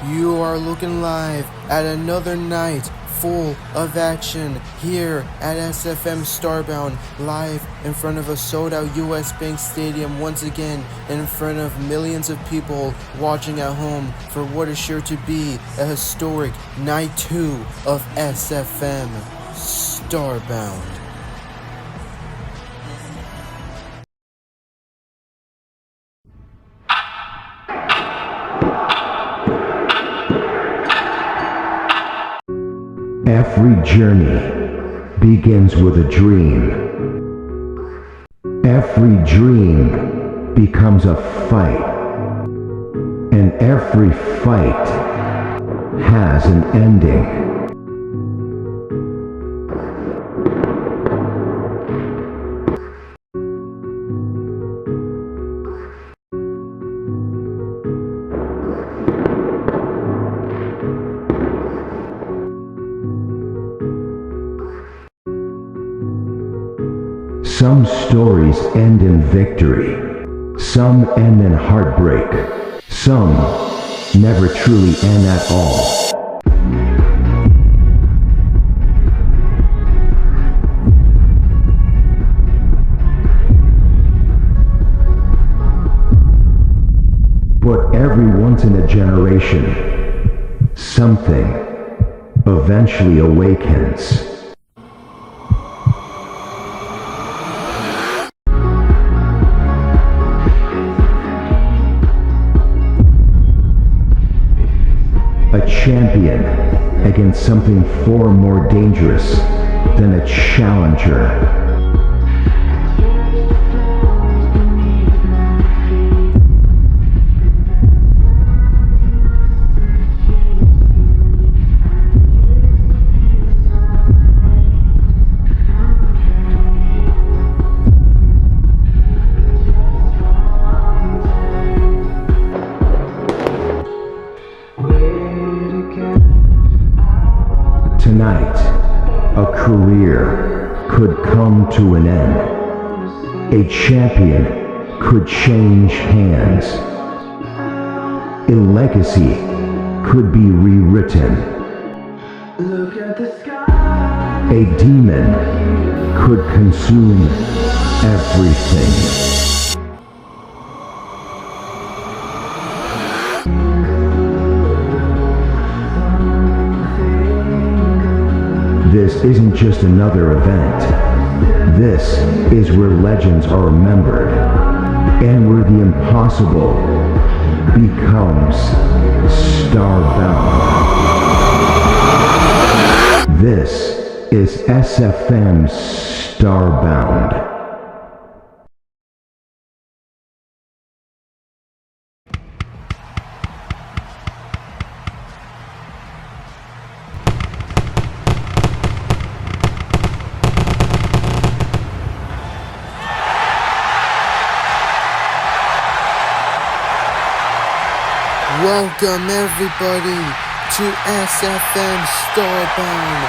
You are looking live at another night full of action here at SFM Starbound, live in front of a sold-out US Bank Stadium once again, in front of millions of people watching at home for what is sure to be a historic Night 2 of SFM Starbound. Every journey begins with a dream. Every dream becomes a fight. And every fight has an ending. Some stories end in victory, some end in heartbreak, some never truly end at all. But every once in a generation, something eventually awakens. A champion against something far more dangerous than a challenger. Tonight, a career could come to an end. A champion could change hands. A legacy could be rewritten. Look at the sky. A demon could consume everything. This isn't just another event. This is where legends are remembered, and where the impossible becomes starbound. This is SFM Starbound. Welcome everybody to SFM Starbound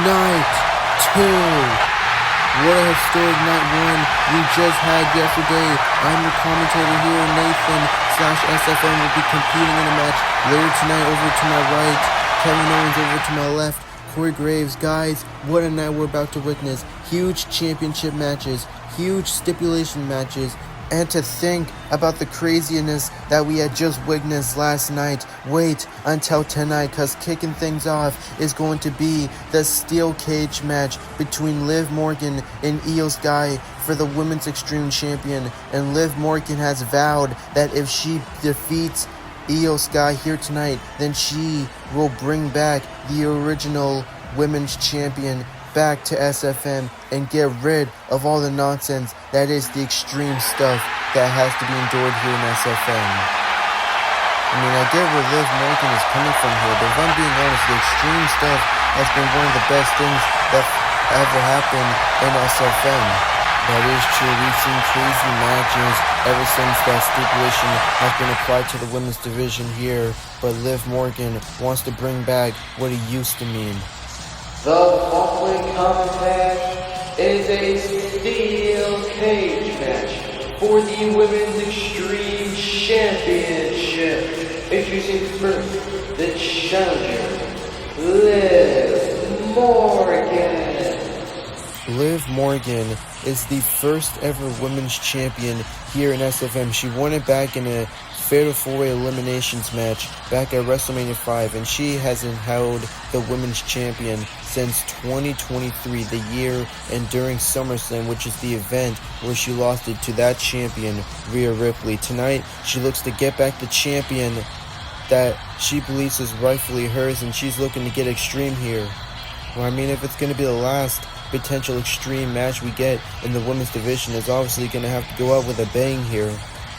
Night 2. What a historic Night 1 we just had yesterday. I'm your commentator here, Nathan/SFM will be competing in a match later tonight. Over to my right, Kevin Owens over to my left, Corey Graves. Guys, what a night we're about to witness. Huge championship matches, huge stipulation matches. And to think about the craziness that we had just witnessed last night. Wait until tonight, because kicking things off is going to be the steel cage match between Liv Morgan and Io Sky for the Women's Extreme Champion. And Liv Morgan has vowed that if she defeats Io Sky here tonight, then she will bring back the original Women's Champion back to SFM and get rid of all the nonsense that is the extreme stuff that has to be endured here in SFM. I mean, I get where Liv Morgan is coming from here, but if I'm being honest, the extreme stuff has been one of the best things that ever happened in SFM. That is true. We've seen crazy matches ever since that stipulation has been applied to the women's division here, but Liv Morgan wants to bring back what it used to mean. The following contest is a steel cage match for the Women's Extreme Championship Introducing first, the challenger, Liv Morgan. Liv Morgan is the first ever women's champion here in SFM. She won it back in a Fatal 4-Way Eliminations match back at WrestleMania 5, and she hasn't held the women's champion since 2023, the year and during SummerSlam, which is the event where she lost it to that champion, Rhea Ripley. Tonight, she looks to get back the champion that she believes is rightfully hers, and she's looking to get extreme here. Well, I mean, if it's going to be the last potential extreme match we get in the women's division, it's obviously going to have to go out with a bang here.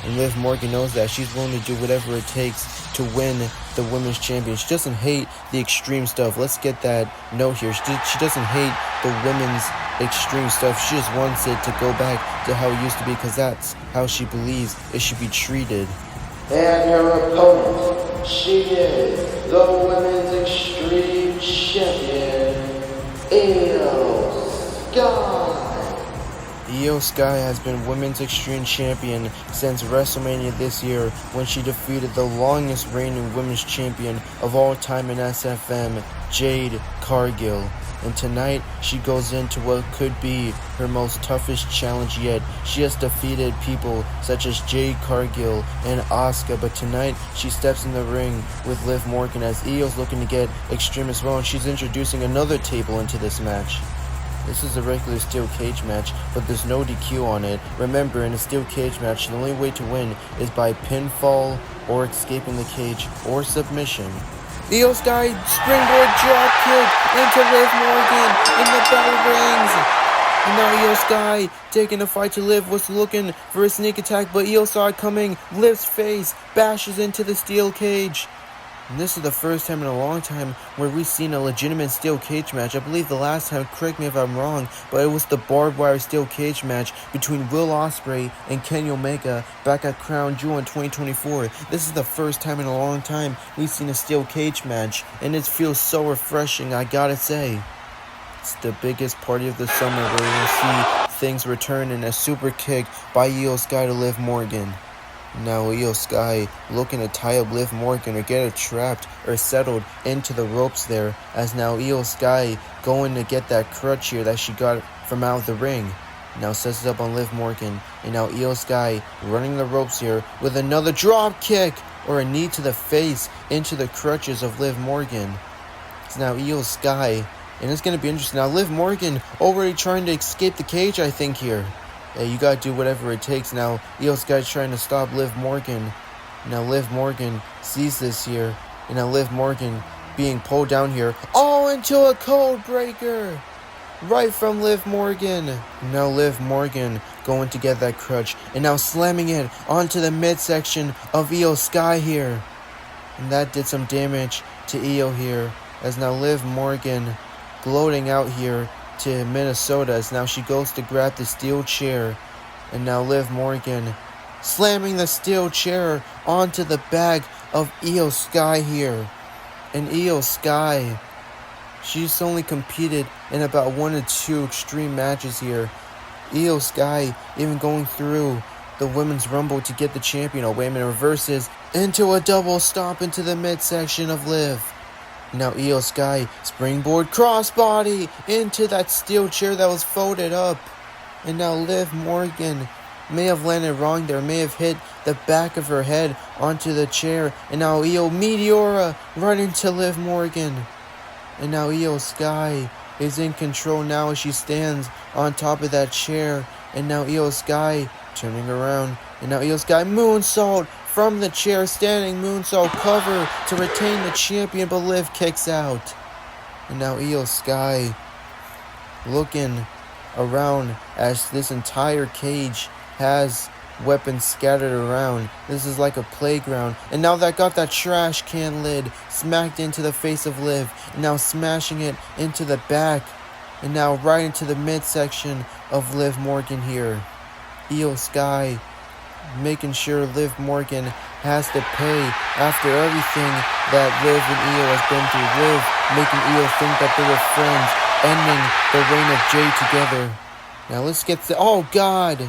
And Liv Morgan knows that. She's willing to do whatever it takes to win the women's champion. She doesn't hate the extreme stuff. Let's get that note here. She doesn't hate the women's extreme stuff. She just wants it to go back to how it used to be, because that's how she believes it should be treated. And her opponent, she is the women's extreme champion, Io Sky. Io Sky has been Women's Extreme Champion since WrestleMania this year, when she defeated the longest reigning Women's Champion of all time in SFM, Jade Cargill. And tonight, she goes into what could be her most toughest challenge yet. She has defeated people such as Jade Cargill and Asuka, but tonight, she steps in the ring with Liv Morgan as Io's looking to get extreme as well, and she's introducing another table into this match. This is a regular steel cage match, but there's no DQ on it. Remember, in a steel cage match, the only way to win is by pinfall or escaping the cage or submission. Io Sky springboard drop kick into Liv Morgan, and the bell rings. And now Io Sky taking the fight to Liv, was looking for a sneak attack, but Io saw it coming. Liv's face bashes into the steel cage. And this is the first time in a long time where we've seen a legitimate steel cage match. I believe the last time, correct me if I'm wrong, but it was the barbed wire steel cage match between Will Ospreay and Kenny Omega back at Crown Jewel in 2024. This is the first time in a long time we've seen a steel cage match, and it feels so refreshing, I gotta say. It's the biggest party of the summer where we'll see things return in a super kick by Io Sky to Liv Morgan. Now Io Sky looking to tie up Liv Morgan or get her trapped or settled into the ropes there, as now Io Sky going to get that crutch here that she got from out of the ring. Now sets it up on Liv Morgan, and now Io Sky running the ropes here with another drop kick or a knee to the face into the crutches of Liv Morgan. It's now Io Sky, and it's going to be interesting. Now Liv Morgan already trying to escape the cage, I think, here. Yeah, you gotta do whatever it takes. Now Io Sky's trying to stop Liv Morgan. Now Liv Morgan sees this here, and now Liv Morgan being pulled down here. Oh, into a code breaker right from Liv Morgan. Now Liv Morgan going to get that crutch, and now slamming it onto the midsection of Io Sky here, and that did some damage to Io here, as now Liv Morgan gloating out here to Minnesota, as now she goes to grab the steel chair, and now Liv Morgan slamming the steel chair onto the back of Io Sky here. And Io Sky, she's only competed in about 1 or 2 extreme matches here. Io Sky even going through the Women's Rumble to get the champion. Oh, wait a minute, reverses into a double stomp into the midsection of Liv. Now Io Sky springboard crossbody into that steel chair that was folded up. And now Liv Morgan may have landed wrong there, may have hit the back of her head onto the chair. And now Io Meteora right into Liv Morgan. And now Io Sky is in control now as she stands on top of that chair. And now Io Sky turning around. And now Io Sky moonsault from the chair, standing moonsault cover to retain the champion, but Liv kicks out. And now Io Sky looking around as this entire cage has weapons scattered around. This is like a playground. And now that got that trash can lid smacked into the face of Liv, and now smashing it into the back, and now right into the midsection of Liv Morgan here. Io Sky making sure Liv Morgan has to pay after everything that Liv and Io has been through. Liv making Io think that they were friends, ending the reign of Jade together. Now let's get to, oh God!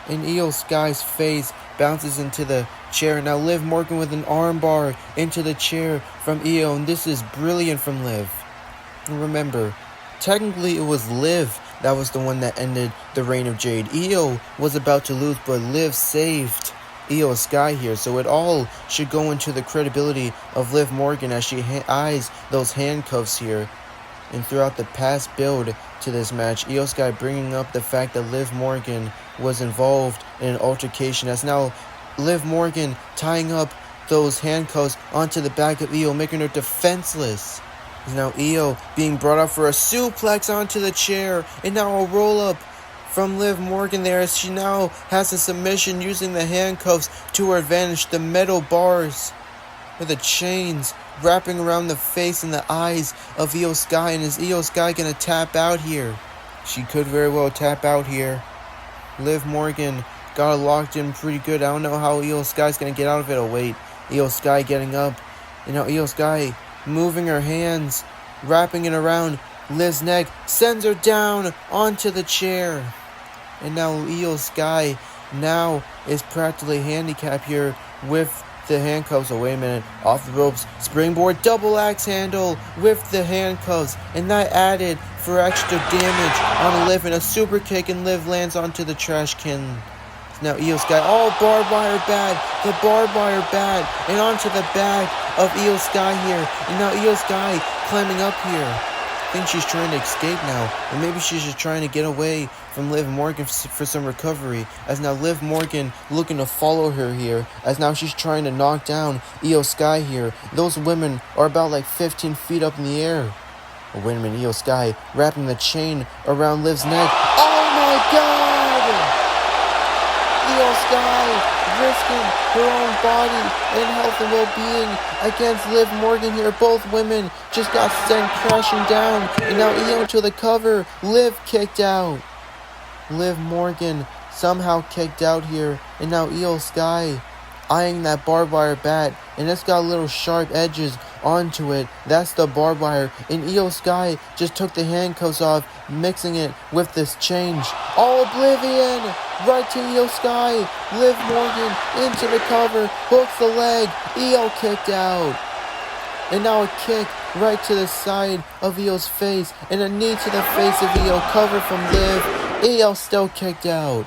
And Io Sky's face bounces into the chair. Now Liv Morgan with an armbar into the chair from Io, and this is brilliant from Liv. And remember, technically it was Liv that was the one that ended the reign of Jade. Io was about to lose, but Liv saved Io Sky here, so it all should go into the credibility of Liv Morgan as she eyes those handcuffs here. And throughout the past build to this match, Io Sky bringing up the fact that Liv Morgan was involved in an altercation, as now Liv Morgan tying up those handcuffs onto the back of Io, making her defenseless. Now Io being brought up for a suplex onto the chair, and now a roll-up from Liv Morgan there as she now has a submission using the handcuffs to her advantage. The metal bars with the chains wrapping around the face and the eyes of Io Sky, and is Io Sky gonna tap out here? She could very well tap out here. Liv Morgan got it locked in pretty good. I don't know how Io Sky's gonna get out of it. Oh wait, Io Sky getting up, and now Io Sky moving her hands, wrapping it around Liv's neck, sends her down onto the chair. And now Io Sky now is practically handicapped here with the handcuffs. Oh, wait a minute. Off the ropes. Springboard double axe handle with the handcuffs. And that added for extra damage on Liv, and a super kick, and Liv lands onto the trash can. Now Io Sky, barbed wire bad, the barbed wire bad, and onto the back of Io Sky here. And now Io Sky climbing up here. I think she's trying to escape now, or maybe she's just trying to get away from Liv Morgan for some recovery, as now Liv Morgan looking to follow her here, as now she's trying to knock down Io Sky here. Those women are about like 15 feet up in the air. Oh, wait a minute, Io Sky wrapping the chain around Liv's neck. Oh my god! Io Sky risking her own body and health and well-being against Liv Morgan here. Both women just got sent crashing down, and now Io to the cover. Liv kicked out. Liv Morgan somehow kicked out here, and now Io Sky eyeing that barbed wire bat, and it's got little sharp edges onto it. That's the barbed wire, and Io Sky just took the handcuffs off, mixing it with this change. Oblivion right to Io Sky. Liv Morgan into the cover, hooks the leg. Io kicked out, and now a kick right to the side of Io's face, and a knee to the face of Io. Cover from Liv. Io still kicked out.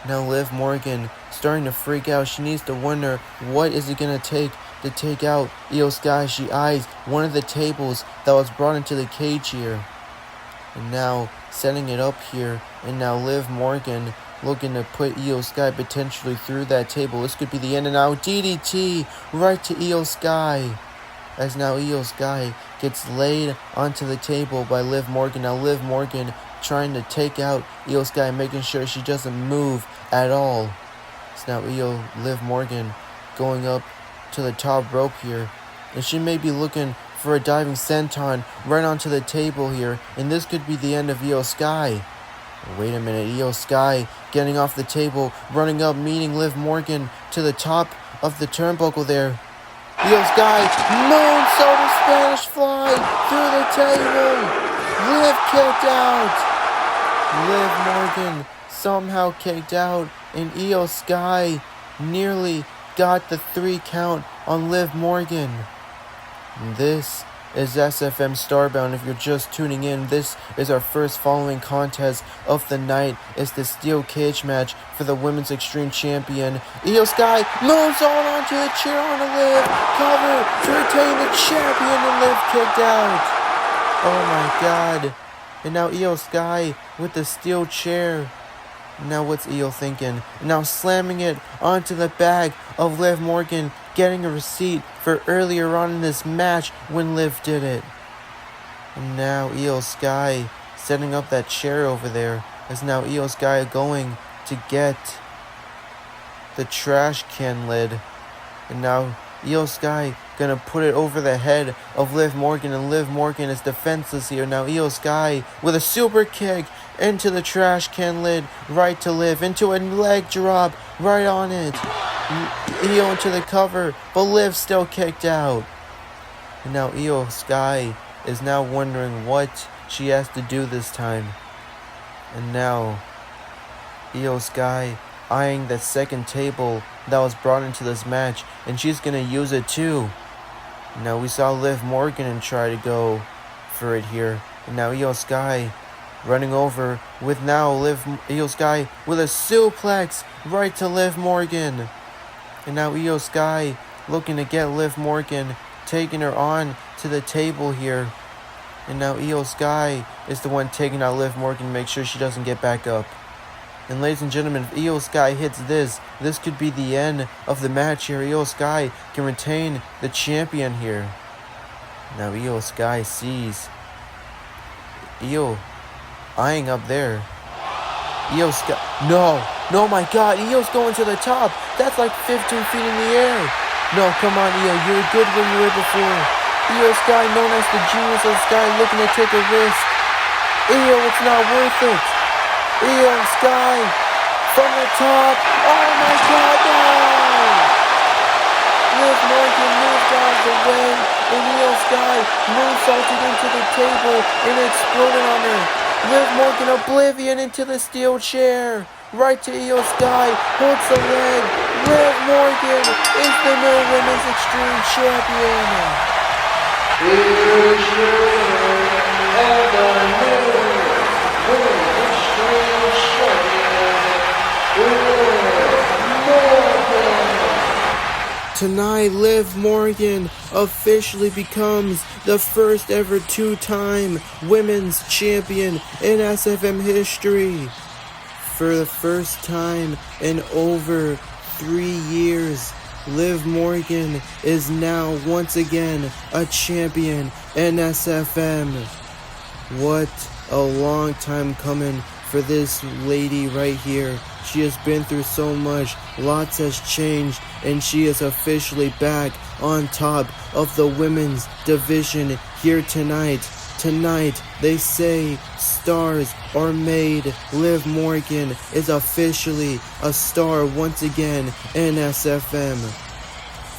Now Liv Morgan starting to freak out. She needs to wonder what is it going to take out Io Sky. She eyes one of the tables that was brought into the cage here, and now setting it up here, and now Liv Morgan looking to put Io Sky potentially through that table. This could be the end, and now DDT right to Io Sky, as now Io Sky gets laid onto the table by Liv Morgan. Now Liv Morgan trying to take out Io Sky, making sure she doesn't move at all. So now Liv Morgan going up to the top rope here, and she may be looking for a diving senton right onto the table here, and this could be the end of Io Sky. Wait a minute, Io Sky getting off the table, running up, meeting Liv Morgan to the top of the turnbuckle there. Io Sky moonsault Spanish fly through the table. Liv kicked out. Liv Morgan somehow kicked out, and Io Sky nearly got the 3 count on Liv Morgan. And this is SFM Starbound. If you're just tuning in, this is our first following contest of the night. It's the steel cage match for the Women's Extreme Champion. Io Sky moonsault onto the chair on a Liv. Cover to retain the champion, and Liv kicked out. Oh my god. And now Io Sky with the steel chair. Now what's Io thinking? Now slamming it onto the back of Liv Morgan, getting a receipt for earlier on in this match when Liv did it. And now Io Sky setting up that chair over there, as now Io Sky going to get the trash can lid. And now Io Sky gonna put it over the head of Liv Morgan, and Liv Morgan is defenseless here. Now Io Sky with a super kick into the trash can lid, right to Liv, into a leg drop right on it. Io into the cover, but Liv still kicked out. And now Io Sky is now wondering what she has to do this time. And now Io Sky eyeing the second table that was brought into this match, and she's gonna use it too. Now we saw Liv Morgan try to go for it here, and now Io Sky running over with now Io Sky with a suplex right to Liv Morgan. And now Io Sky looking to get Liv Morgan, taking her on to the table here. And now Io Sky is the one taking out Liv Morgan to make sure she doesn't get back up. And ladies and gentlemen, if Io Sky hits this could be the end of the match here. Io Sky can retain the champion here. Now Io Sky sees Io eyeing up there. Io Sky, no, my God, Io's going to the top. That's like 15 feet in the air. No, come on, Io, you were good when you were before. Io Sky, known as the genius of Sky, looking to take a risk. Io, it's not worth it. Io Sky from the top. Oh my God, no! Liv Morgan moved out of the way, and Io Sky moonsaulted into the table and exploded on her. Liv Morgan oblivion into the steel chair. Right to Io Sky, hooks the leg. Liv Morgan is the new Women's Extreme Champion. Here's your winner and the new Women's Extreme Champion, Liv Morgan. Tonight, Liv Morgan officially becomes the first ever two-time women's champion in SFM history. For the first time in over 3 years, Liv Morgan is now once again a champion in SFM. What a long time coming for this lady right here. She has been through so much, lots has changed, and she is officially back on top of the women's division here tonight. Tonight, they say stars are made. Liv Morgan is officially a star once again in SFM.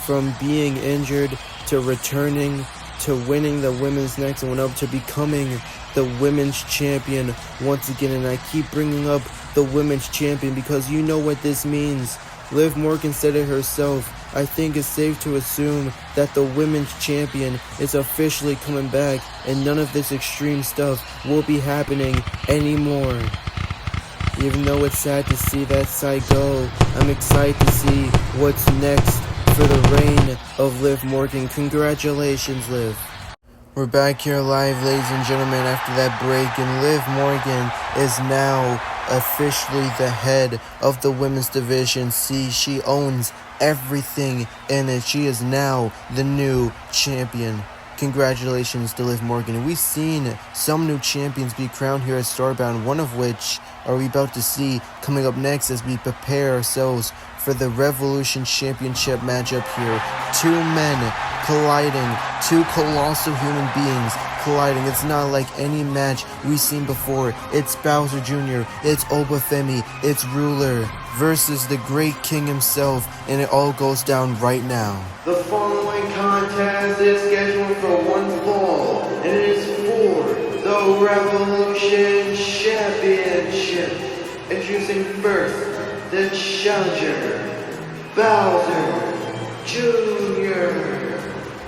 From being injured to returning to winning the women's next one up to becoming the women's champion once again. And I keep bringing up the women's champion because you know what this means. Liv Morgan said it herself. I think it's safe to assume that the women's champion is officially coming back and none of this extreme stuff will be happening anymore. Even though it's sad to see that side go, I'm excited to see what's next for the reign of Liv Morgan. Congratulations, Liv. We're back here live, ladies and gentlemen, after that break, and Liv Morgan is now officially the head of the women's division. See, she owns everything in it. She is now the new champion. Congratulations to Liv Morgan. And we've seen some new champions be crowned here at Starbound, one of which are we about to see coming up next as we prepare ourselves for the Revolution Championship matchup here. Two men colliding, two colossal human beings colliding. It's not like any match we've seen before. It's Bowser Jr., it's FEMI, it's Ruler versus the Great King himself, and it all goes down right now. The following contest is scheduled for one fall, and it is for the Revolution Championship. Introducing first, the challenger, Bowser Jr.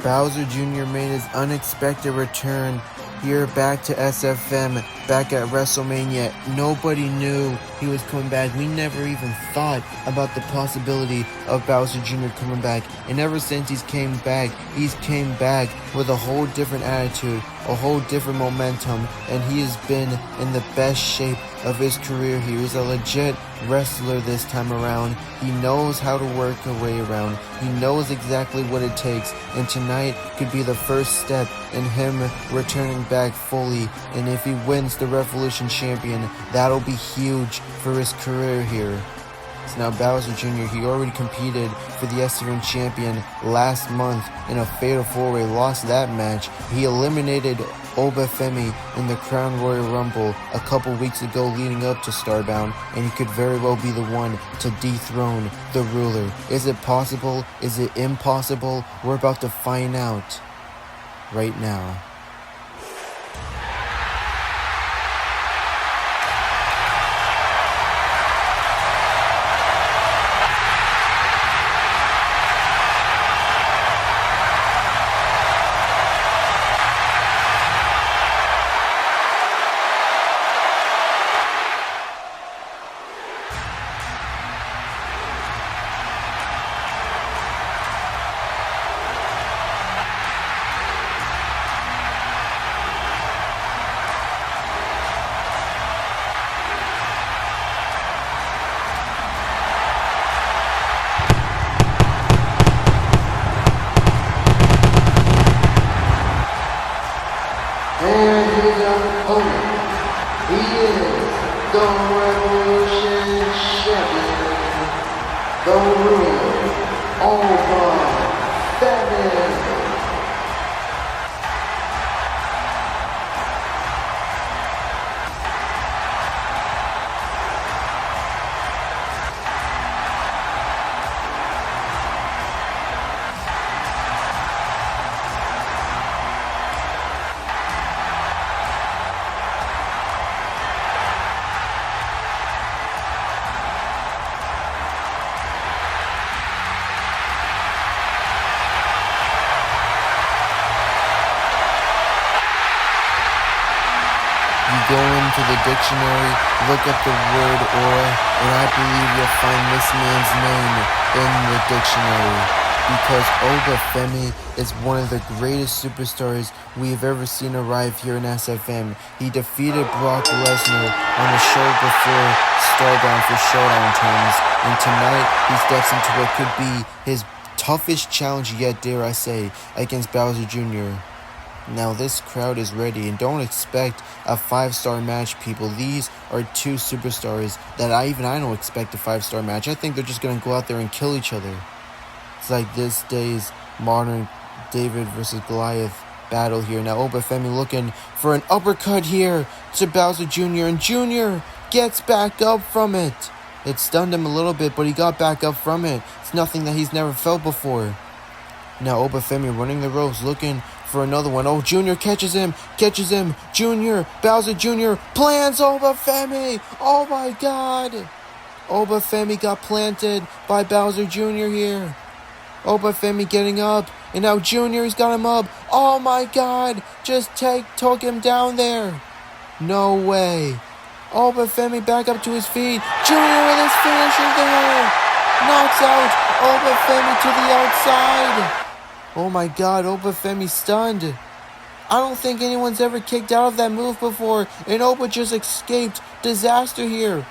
Bowser Jr. made his unexpected return here back to SFM, back at WrestleMania. Nobody knew he was coming back. We never even thought about the possibility of Bowser Jr. coming back. And ever since he's came back with a whole different attitude, a whole different momentum, and he has been in the best shape of his career here. He's a legit wrestler this time around. He knows how to work a way around. He knows exactly what it takes, and tonight could be the first step in him returning back fully. And if he wins the Revolution Champion, that'll be huge for his career here. So now Bowser Jr., he already competed for the SFM Champion last month in a Fatal 4-Way, lost that match. He eliminated FEMI in the Crown Royal Rumble a couple weeks ago leading up to Starbound, and he could very well be the one to dethrone the Ruler. Is it possible? Is it impossible? We're about to find out right now. opponent. He is the Revolution Champion, the ruler, FEMI. You go into the dictionary, look up the word aura, and I believe you'll find this man's name in the dictionary. Because FEMI is one of the greatest superstars we've ever seen arrive here in SFM. He defeated Brock Lesnar on the show before Starbound for Showdown terms, and tonight he steps into what could be his toughest challenge yet, dare I say, against Bowser Jr. Now this crowd is ready, and don't expect a 5-star match, people. These are two superstars that I don't expect a 5-star match. I think they're just going to go out there and kill each other. It's like this day's modern David versus Goliath battle here. Now FEMI looking for an uppercut here to Bowser Jr. and Jr. gets back up from it. It stunned him a little bit, but he got back up from it. It's nothing that he's never felt before. Now FEMI running the ropes, looking for another one. Oh, Jr. catches him. Jr. Bowser Jr. plants FEMI. Oh my God. FEMI got planted by Bowser Jr. here. FEMI getting up, and now Jr.'s got him up. Oh my God, just took him down there. No way. FEMI back up to his feet. Jr. with his finisher there. Knocks out FEMI to the outside. Oh my God, FEMI stunned. I don't think anyone's ever kicked out of that move before, and just escaped disaster here.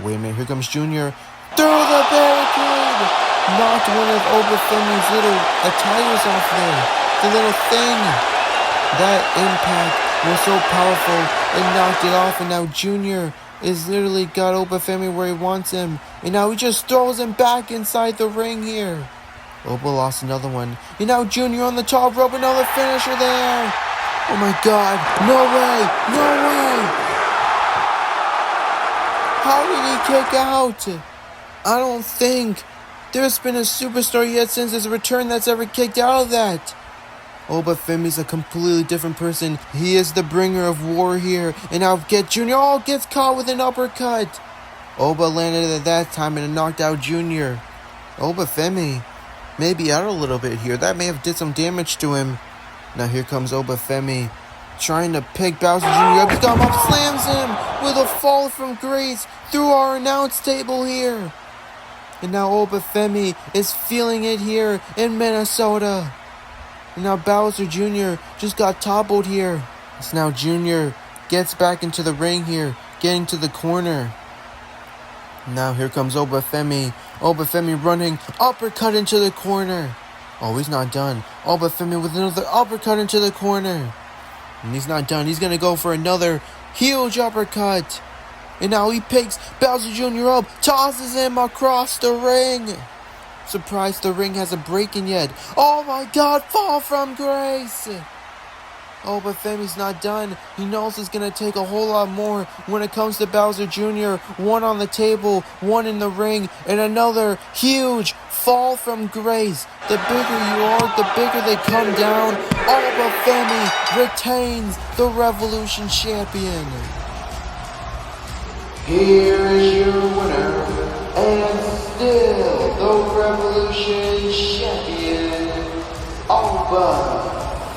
Wait a minute, here comes Jr. Through the barricade! Knocked one of FEMI's little attires off there. The little thing. That impact was so powerful, it knocked it off, and now Jr. is literally got FEMI where he wants him. And now he just throws him back inside the ring here. lost another one. And now Jr. on the top rope, another finisher there. Oh my God, no way. How did he kick out? I don't think there's been a superstar yet since his return that's ever kicked out of that. FEMI's a completely different person. He is the bringer of war here. And now Jr. Gets caught with an uppercut. Landed at that time and knocked out Jr. FEMI maybe out a little bit here. That may have did some damage to him. Now here comes FEMI trying to pick Bowser Jr. up. He's got him up, slams him with a fall from grace through our announce table here. And now FEMI is feeling it here in Minnesota. And now Bowser Jr. just got toppled here. So now Jr. gets back into the ring here, getting to the corner. Now here comes FEMI. FEMI running, uppercut into the corner. Oh, he's not done. FEMI with another uppercut into the corner. And he's not done. He's going to go for another huge uppercut. And now he picks Bowser Jr. up, tosses him across the ring. Surprised the ring hasn't broken yet. Oh my God, fall from grace. FEMI's not done. He knows it's going to take a whole lot more when it comes to Bowser Jr. One on the table, one in the ring, and another huge fall from grace. The bigger you are, the bigger they come down. FEMI retains the Revolution Champion. Here is your winner, and still the Revolution Champion,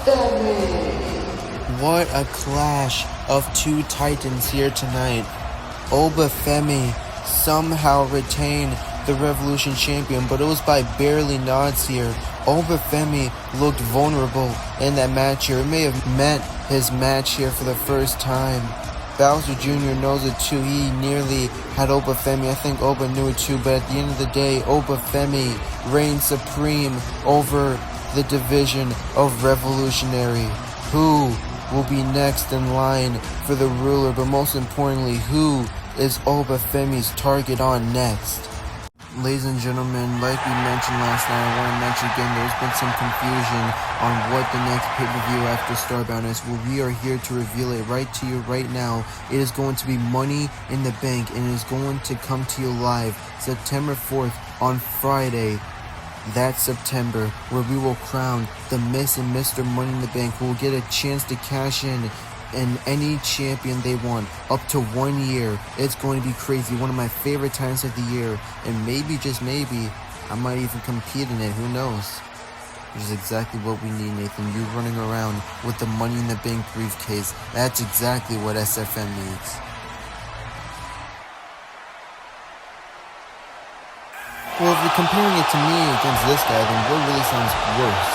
FEMI. What a clash of two titans here tonight. FEMI somehow retained the Revolution Champion, but it was by barely nods here. FEMI looked vulnerable in that match here. It may have meant his match here for the first time. Bowser Jr. knows it too. He nearly had FEMI. I think knew it too, but at the end of the day, FEMI reigns supreme over the division of Revolutionary, who will be next in line for the ruler, but most importantly, who is FEMI's target on next? Ladies and gentlemen, like we mentioned last night, I want to mention again, there's been some confusion on what the next pay-per-view after Starbound is. Well, we are here to reveal it right to you right now. It is going to be Money in the Bank, and it is going to come to you live September 4th on Friday. That September, where we will crown the Miss and Mr. Money in the Bank, who will get a chance to cash in any champion they want up to 1 year. It's going to be crazy, one of my favorite times of the year, and maybe, just maybe, I might even compete in it, who knows? Which is exactly what we need, Nathan. You running around with the Money in the Bank briefcase, that's exactly what SFM needs. Well, if you're comparing it to me against this guy, then what really sounds worse?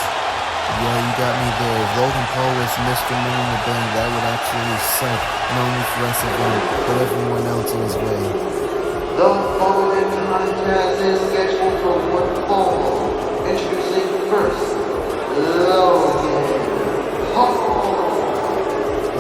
Yeah, you got me there. If Logan Paul was Mr. Money in the Bank, that would actually suck, not only for SFM, but everyone else in his way. The following contest is scheduled for one fall. Introducing first, Logan Paul.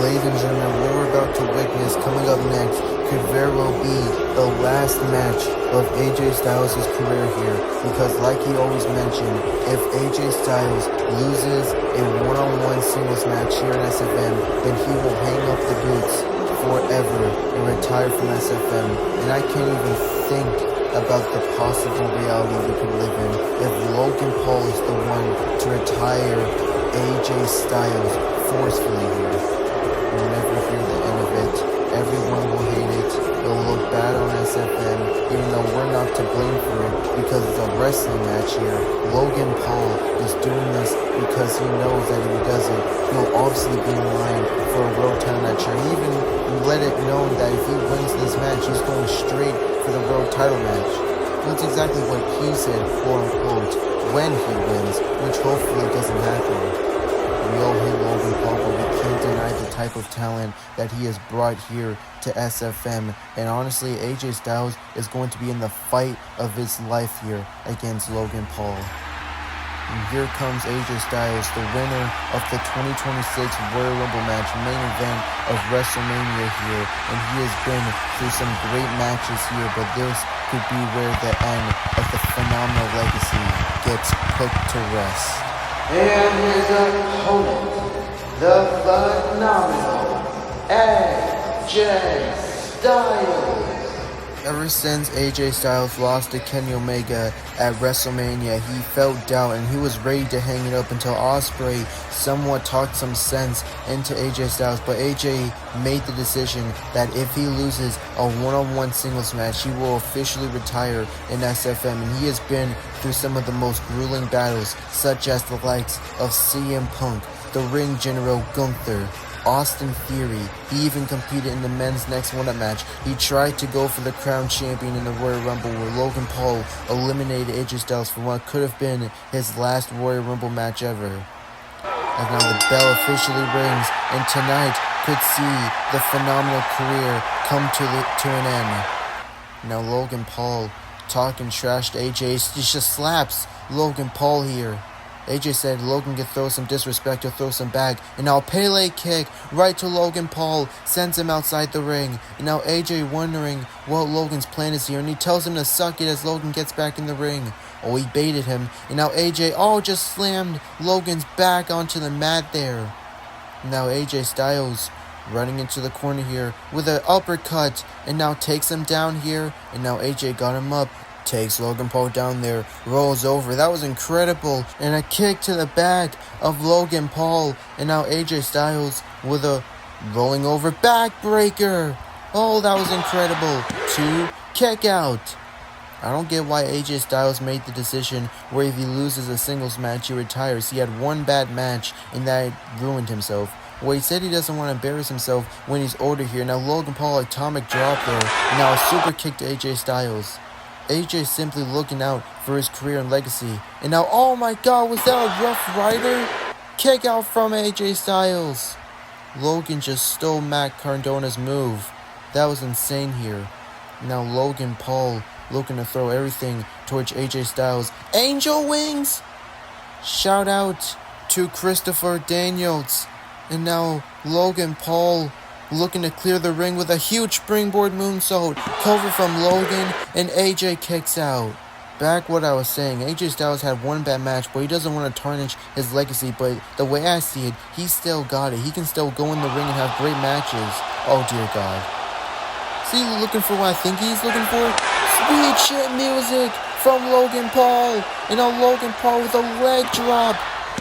Ladies and gentlemen, what we're about to witness coming up next could very well be the last match of AJ Styles' career here, because like he always mentioned, if AJ Styles loses a one-on-one singles match here in SFM, then he will hang up the boots forever and retire from SFM. And I can't even think about the possible reality we could live in if Logan Paul is the one to retire AJ Styles forcefully here. We'll never hear the end of it. Everyone will hate it. It'll look bad on SFM, even though we're not to blame for it because it's a wrestling match here. Logan Paul is doing this because he knows that if he does it, he'll obviously be in line for a world title match. He even let it known that if he wins this match, he's going straight for the world title match. That's exactly what he said, quote unquote, when he wins, which hopefully doesn't happen. We all hate Logan Paul, but we can't deny the type of talent that he has brought here to SFM. And honestly, AJ Styles is going to be in the fight of his life here against Logan Paul. And here comes AJ Styles, the winner of the 2026 Royal Rumble match, main event of WrestleMania here. And he has been through some great matches here, but this could be where the end of the phenomenal legacy gets put to rest. And his opponent, the phenomenal AJ Styles. Ever since AJ Styles lost to Kenny Omega at WrestleMania, he felt doubt and he was ready to hang it up until Ospreay somewhat talked some sense into AJ Styles. But AJ made the decision that if he loses a one-on-one singles match, he will officially retire in SFM. And he has been through some of the most grueling battles, such as the likes of CM Punk, the Ring General Gunther, Austin Theory. He even competed in the men's next one-up match. He tried to go for the crown champion in the Royal Rumble, where Logan Paul eliminated AJ Styles for what could have been his last Royal Rumble match ever. And now the bell officially rings, and tonight could see the phenomenal career come to an end. Now Logan Paul talking trash to AJ, he just slaps Logan Paul here. AJ said Logan could throw some disrespect or throw some back, and now Pele kick right to Logan Paul, sends him outside the ring. And now AJ wondering what Logan's plan is here, and he tells him to suck it as Logan gets back in the ring. Oh, he baited him, and now AJ just slammed Logan's back onto the mat there. Now AJ Styles running into the corner here with an uppercut, and now takes him down here, and now AJ got him up. Takes Logan Paul down there, rolls over. That was incredible. And a kick to the back of Logan Paul. And now AJ Styles with a rolling over backbreaker. Oh, that was incredible. 2 kick out. I don't get why AJ Styles made the decision where if he loses a singles match, he retires. He had one bad match and that ruined himself. Well, he said he doesn't want to embarrass himself when he's older here. Now Logan Paul, atomic drop there. And now a super kick to AJ Styles. AJ simply looking out for his career and legacy. And now, oh my god, was that a Rough Rider? Kick out from AJ Styles. Logan just stole Matt Cardona's move. That was insane here. Now Logan Paul looking to throw everything towards AJ Styles. Angel Wings! Shout out to Christopher Daniels. And now Logan Paul looking to clear the ring with a huge springboard moonsault. Cover from Logan, and AJ kicks out. Back what I was saying, AJ Styles had one bad match, but he doesn't want to tarnish his legacy. But the way I see it, he still got it. He can still go in the ring and have great matches. Oh dear God. See, looking for what I think he's looking for? Sweet shit music from Logan Paul. And now Logan Paul with a leg drop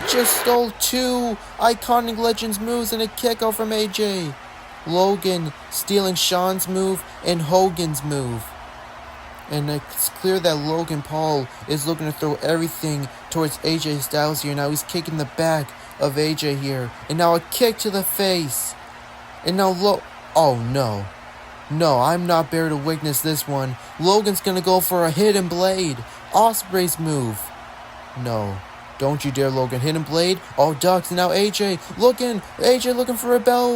just stole two iconic Legends moves and a kick out from AJ. Logan stealing Shawn's move and Hogan's move. And it's clear that Logan Paul is looking to throw everything towards AJ Styles here. Now he's kicking the back of AJ here. And now a kick to the face. And now oh no. No, I'm not there to witness this one. Logan's gonna go for a hidden blade. Ospreay's move. No. Don't you dare, Logan. Hidden blade. Oh, ducks. And now AJ looking for Rebel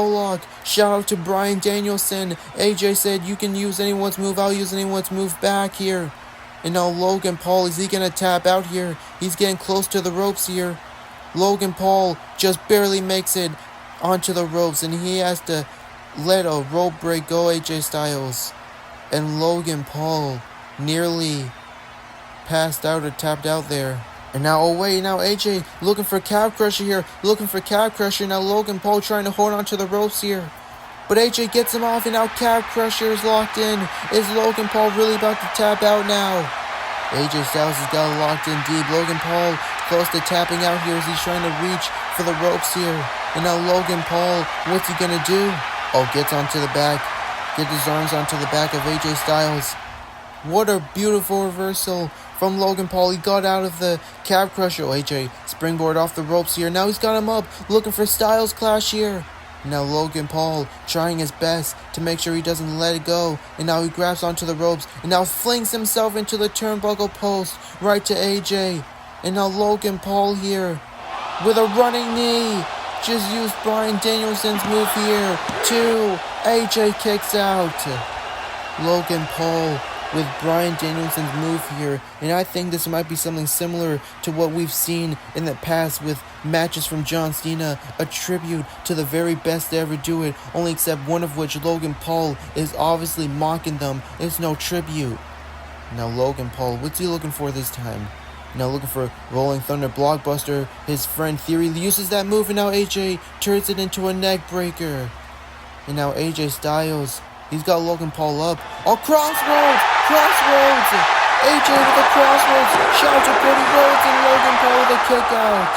Lock. Shout out to Bryan Danielson. AJ said, you can use anyone's move. I'll use anyone's move back here. And now Logan Paul, is he going to tap out here? He's getting close to the ropes here. Logan Paul just barely makes it onto the ropes, and he has to let a rope break go, AJ Styles. And Logan Paul nearly passed out or tapped out there. And now, oh wait, now AJ looking for calf crusher here. Now Logan Paul trying to hold on to the ropes here. But AJ gets him off, and now calf crusher is locked in. Is Logan Paul really about to tap out now? AJ Styles has got it locked in deep. Logan Paul close to tapping out here as he's trying to reach for the ropes here. And now Logan Paul, what's he gonna do? Oh, gets onto the back. Gets his arms onto the back of AJ Styles. What a beautiful reversal from Logan Paul. He got out of the calf crusher. Oh, AJ springboard off the ropes here. Now he's got him up, looking for Styles Clash here. Now Logan Paul trying his best to make sure he doesn't let it go. And now he grabs onto the ropes and now flings himself into the turnbuckle post right to AJ. And now Logan Paul here with a running knee. Just used Bryan Danielson's move here. 2. AJ kicks out. Logan Paul with Bryan Danielson's move here, and I think this might be something similar to what we've seen in the past with matches from John Cena, a tribute to the very best to ever do it, only except one of which Logan Paul is obviously mocking them. It's no tribute. Now Logan Paul, what's he looking for this time? Now looking for Rolling Thunder Blockbuster. His friend Theory uses that move, and now AJ turns it into a neck breaker. And now AJ Styles, he's got Logan Paul up. Oh, crossroads! AJ with the crossroads. Shout out to Cody Rhodes and Logan Paul with a kick out.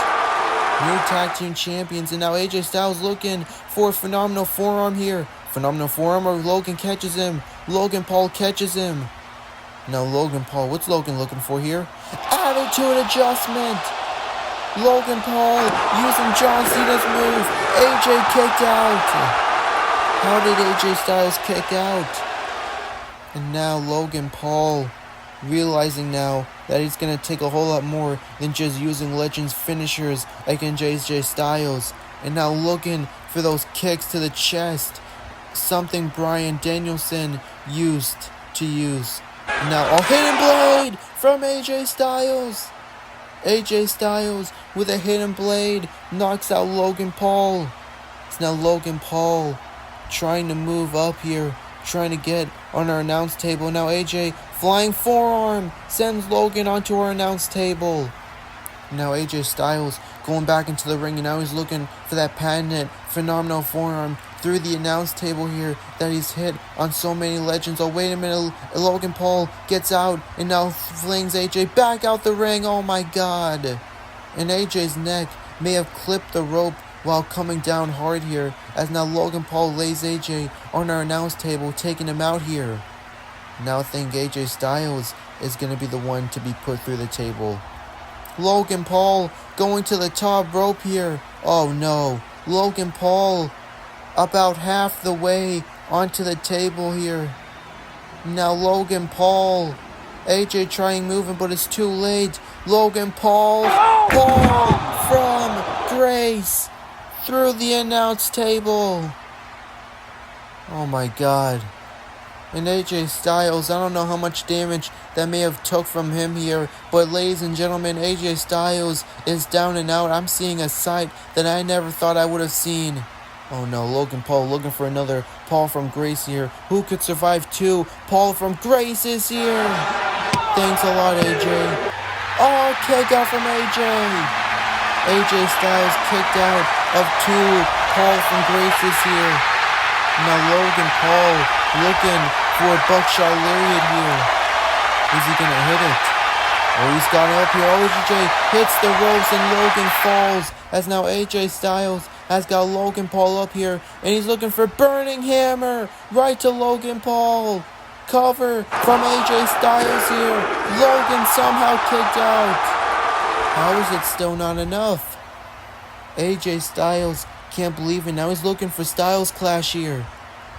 New tag team champions, and now AJ Styles looking for a phenomenal forearm here. Phenomenal forearm, or Logan catches him. Logan Paul catches him. Now Logan Paul, what's Logan looking for here? Attitude adjustment. Logan Paul using John Cena's move. AJ kicked out. How did AJ Styles kick out? And now Logan Paul realizing now that he's going to take a whole lot more than just using Legends finishers against AJ Styles. And now looking for those kicks to the chest. Something Bryan Danielson used to use. And now a hidden blade from AJ Styles. AJ Styles with a hidden blade knocks out Logan Paul. It's now Logan Paul trying to move up here, trying to get on our announce table. Now AJ flying forearm sends Logan onto our announce table. Now AJ Styles going back into the ring, and now he's looking for that patented phenomenal forearm through the announce table here that he's hit on so many legends. Oh, wait a minute. Logan Paul gets out and now flings AJ back out the ring. Oh my God. And AJ's neck may have clipped the rope while coming down hard here, as now Logan Paul lays AJ on our announce table, taking him out here. Now I think AJ Styles is going to be the one to be put through the table. Logan Paul going to the top rope here. Oh no. Logan Paul about half the way onto the table here. Now Logan Paul. AJ trying moving, but it's too late. Logan Paul. Paul from Grace through the announce table. Oh my God. And AJ Styles, I don't know how much damage that may have took from him here, but ladies and gentlemen, AJ Styles is down and out. I'm seeing a sight that I never thought I would have seen. Oh no, Logan Paul looking for another Paul from Grace here. Who could survive two? Paul from Grace is here. Thanks a lot, AJ. Oh, kick out from AJ. AJ Styles kicked out of two. Paul from Grace is here. Now Logan Paul looking for a buckshot lariat here. Is he gonna hit it? Oh, he's got it up here. Oh, AJ hits the ropes and Logan falls. As now AJ Styles has got Logan Paul up here. And he's looking for Burning Hammer. Right to Logan Paul. Cover from AJ Styles here. Logan somehow kicked out. How is it still not enough? AJ Styles can't believe it. Now he's looking for Styles Clash here.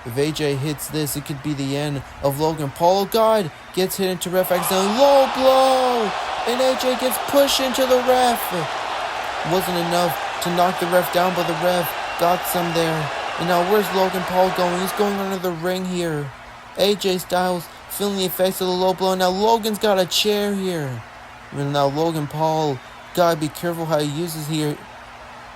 If AJ hits this, it could be the end of Logan Paul. Oh God, gets hit into ref accidentally. Low blow! And AJ gets pushed into the ref. Wasn't enough to knock the ref down, but the ref got some there. And now where's Logan Paul going? He's going under the ring here. AJ Styles feeling the effects of the low blow. Now Logan's got a chair here. And now Logan Paul, gotta be careful how he uses here.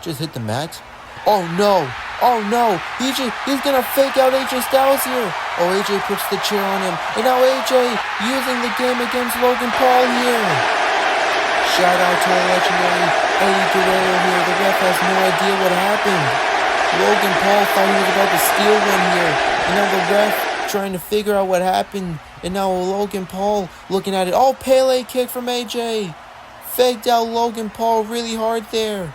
Just hit the mat. Oh no! Oh no! He's gonna fake out AJ Styles here. Oh, AJ puts the chair on him. And now AJ using the game against Logan Paul here. Shout out to the legendary Eddie Guerrero here. The ref has no idea what happened. Logan Paul thought he was about to steal one here. And now the ref trying to figure out what happened. And now Logan Paul looking at it. Oh, Pele kick from AJ. Faked out Logan Paul really hard there.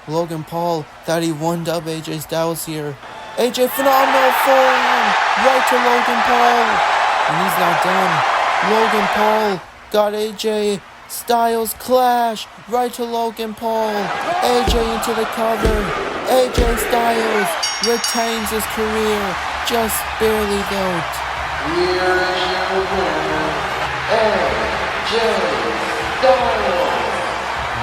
Logan Paul thought he won up AJ Styles here. AJ phenomenal forearm right to Logan Paul. And he's not done. Logan Paul got AJ Styles clash right to Logan Paul. AJ into the cover. AJ Styles retains his career. Just barely though. Here is your winner, AJ Styles.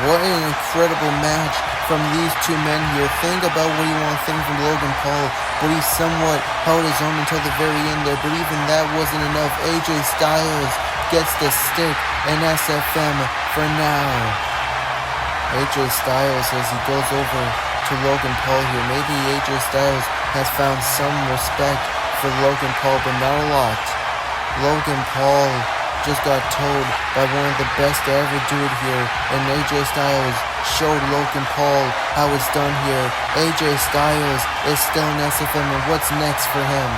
What an incredible match from these two men here. Think about what you want to think from Logan Paul, but he somewhat held his own until the very end there, but even that wasn't enough. AJ Styles gets the stick in SFM for now. AJ Styles as he goes over to Logan Paul here. Maybe AJ Styles has found some respect for Logan Paul, but not a lot. Logan Paul just got told by one of the best to ever do it here, and AJ Styles showed Logan Paul how it's done here. AJ Styles is still in SFM, and what's next for him?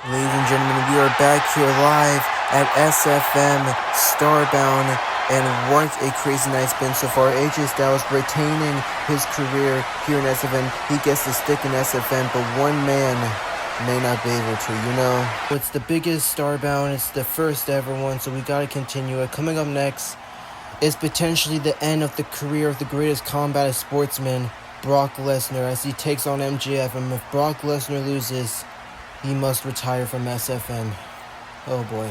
Ladies and gentlemen, we are back here live at SFM Starbound, and what a crazy night's been so far. AJ Styles retaining his career here in SFM. He gets the stick in SFM, but one man may not be able to, you know. It's the biggest Starbound, it's the first ever one, so we gotta continue it. Coming up next is potentially the end of the career of the greatest combat sportsman, Brock Lesnar, as he takes on MJF, and if Brock Lesnar loses, he must retire from SFM. Oh boy.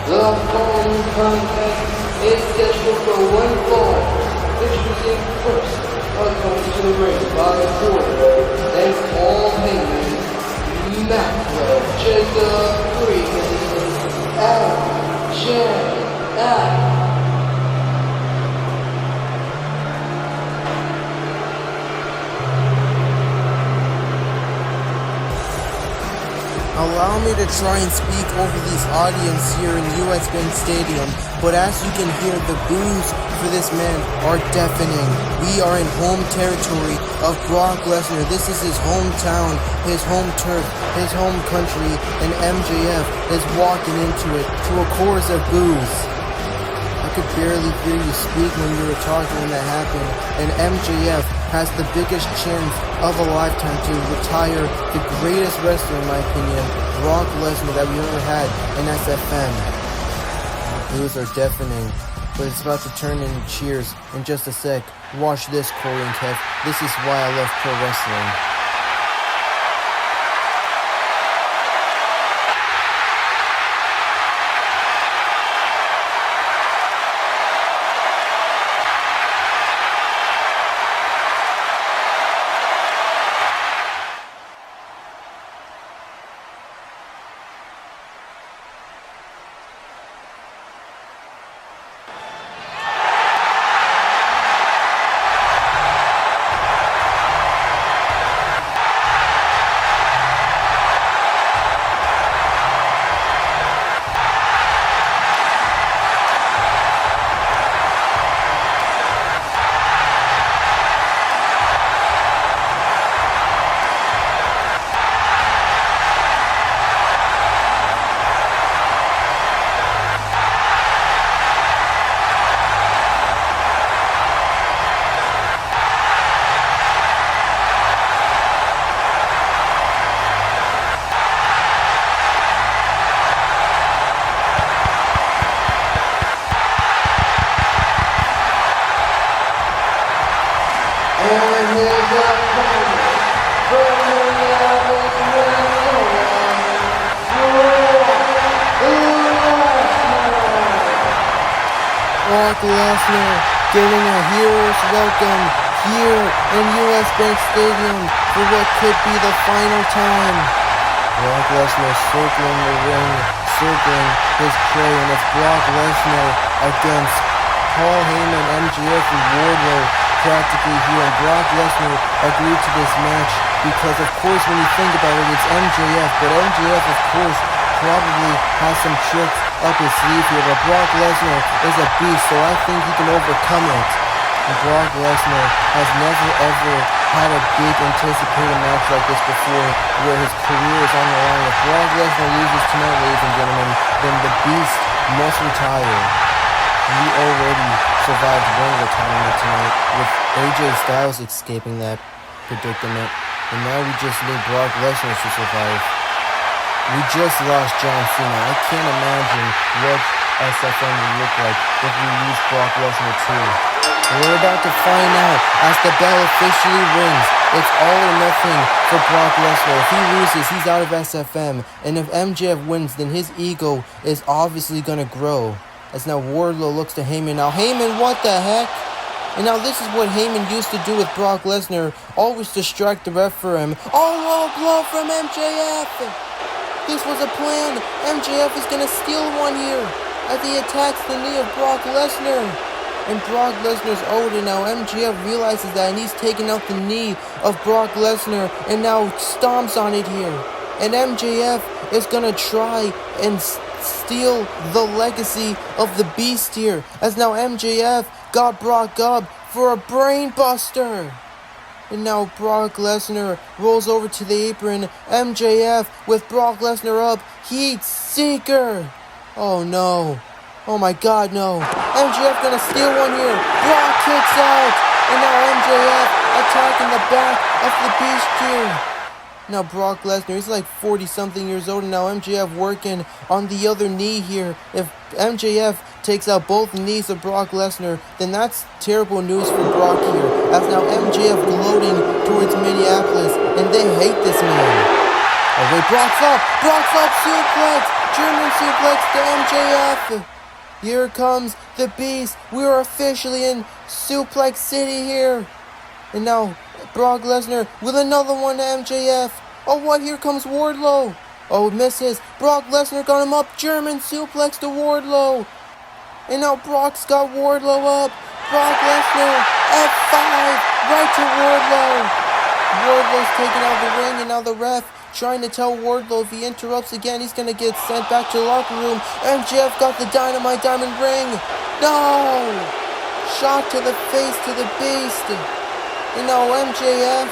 The following contest is scheduled for one fall. Introducing first, welcome to the ring by order, and Paul Heyman, Macro, Jacob Freeman, LJF. Allow me to try and speak over these audience here in US Bank Stadium, but as you can hear, the boos for this man are deafening. We are in home territory of Brock Lesnar. This is his hometown, his home turf, his home country, and MJF is walking into it to a chorus of boos. I could barely hear you speak when you were talking when that happened, and MJF has the biggest chance of a lifetime to retire the greatest wrestler, in my opinion, Brock Lesnar, that we ever had in SFM. Boos are deafening, but it's about to turn into cheers in just a sec. Watch this, Corey and Kev. This is why I love pro wrestling. Brock Lesnar getting a hero's welcome here in US Bank Stadium for what could be the final time. Brock Lesnar circling the ring, circling his prey, and it's Brock Lesnar against Paul Heyman, MJF, and Wardlow practically here. And Brock Lesnar agreed to this match because, of course, when you think about it, it's MJF, but MJF, of course, probably has some tricks up his sleeve here, but Brock Lesnar is a beast, so I think he can overcome it. And Brock Lesnar has never ever had a big anticipated match like this before where his career is on the line. If Brock Lesnar loses tonight, ladies and gentlemen, then the beast must retire. And we already survived one retirement tonight with AJ Styles escaping that predicament, and now we just need Brock Lesnar to survive. We just lost John Cena. I can't imagine what SFM would look like if we lose Brock Lesnar too. We're about to find out as the bell officially rings. It's all or nothing for Brock Lesnar. If he loses, he's out of SFM. And if MJF wins, then his ego is obviously going to grow. As now Wardlow looks to Heyman. Now Heyman, what the heck? And now this is what Heyman used to do with Brock Lesnar. Always distract the ref for him. Oh, low blow from MJF. This was a plan. MJF is going to steal one here as he attacks the knee of Brock Lesnar. And Brock Lesnar's owed, and now MJF realizes that, and he's taking out the knee of Brock Lesnar and now stomps on it here. And MJF is going to try and steal the legacy of the Beast here, as now MJF got Brock up for a brain buster. And now Brock Lesnar rolls over to the apron. MJF with Brock Lesnar up. Heat Seeker. Oh no. Oh my god, no. MJF gonna steal one here. Brock kicks out. And now MJF attacking the back of the Beast here. Now Brock Lesnar, he's like 40 something years old, and now MJF working on the other knee here. If MJF takes out both knees of Brock Lesnar, then that's terrible news for Brock here. As now MJF gloating towards Minneapolis, and they hate this man. Oh wait, Brock's up suplex, German suplex to MJF. Here comes the Beast. We are officially in Suplex City here. And now Brock Lesnar with another one to MJF. Oh what, here comes Wardlow. Oh, misses. Brock Lesnar got him up, German suplex to Wardlow. And now Brock's got Wardlow up. Brock Lesnar, F5, right to Wardlow. Wardlow's taking out the ring, and now the ref trying to tell Wardlow if he interrupts again, he's going to get sent back to the locker room. MJF got the Dynamite Diamond ring. No! Shot to the face to the Beast. And now MJF,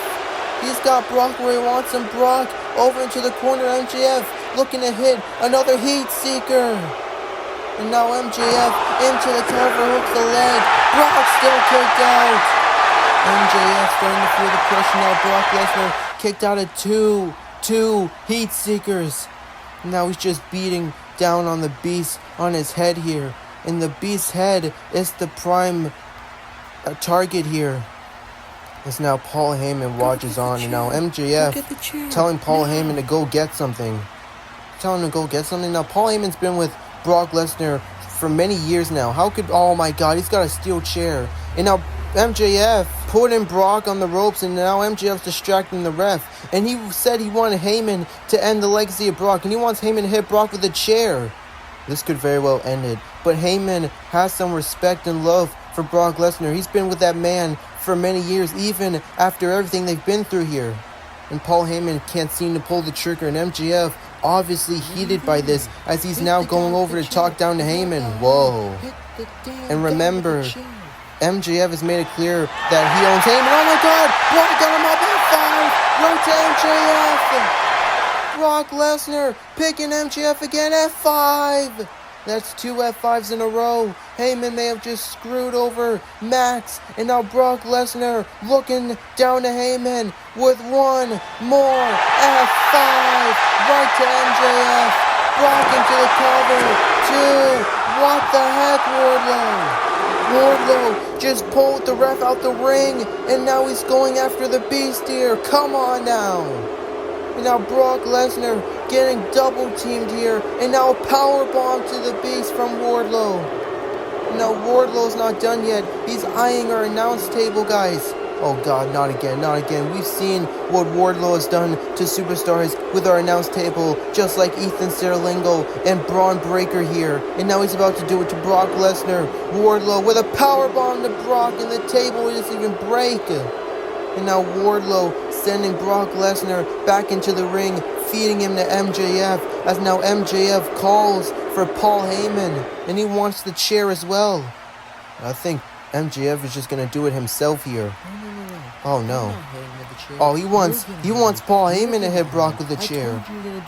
he's got Brock where he wants him. Brock over into the corner. MJF looking to hit another heat seeker. And now MJF into the cover, hooks the leg. Brock still kicked out. MJF starting to feel the pressure now. Brock Lesnar kicked out at two heat seekers. Now he's just beating down on the Beast on his head here. And the Beast's head is the prime target here. As now Paul Heyman watches on, and now MJF telling Paul Heyman to go get something. Telling him to go get something. Now Paul Heyman's been with Brock Lesnar for many years now. How could, oh my god, he's got a steel chair. And now MJF putting Brock on the ropes, and now MJF's distracting the ref. And he said he wanted Heyman to end the legacy of Brock, and he wants Heyman to hit Brock with a chair. This could very well end it. But Heyman has some respect and love for Brock Lesnar. He's been with that man for many years, even after everything they've been through here. And Paul Heyman can't seem to pull the trigger, and MJF obviously heated by this as he's now going over to talk down to Heyman. Whoa. And remember, MJF has made it clear that he owns Heyman. Oh my god! Brock got him up at 5! Right to MJF! Brock Lesnar picking MJF again at 5! That's 2 F5s in a row. Heyman may have just screwed over Max. And now Brock Lesnar looking down to Heyman with one more F5. Right to MJF. Brock into the cover. 2. What the heck, Wardlow? Wardlow just pulled the ref out the ring. And now he's going after the Beast here. Come on now. And now Brock Lesnar getting double teamed here. And now a powerbomb to the Beast from Wardlow. And now Wardlow's not done yet. He's eyeing our announce table, guys. Oh god, not again. We've seen what Wardlow has done to superstars with our announce table, just like Ethan Serlingo and Braun Breaker here. And now he's about to do it to Brock Lesnar. Wardlow with a powerbomb to Brock, and the table doesn't even break. And now Wardlow sending Brock Lesnar back into the ring, feeding him to MJF, as now MJF calls for Paul Heyman, and he wants the chair as well. I think MJF is just going to do it himself here. Oh no. Oh, he wants Paul Heyman to hit Brock with the chair.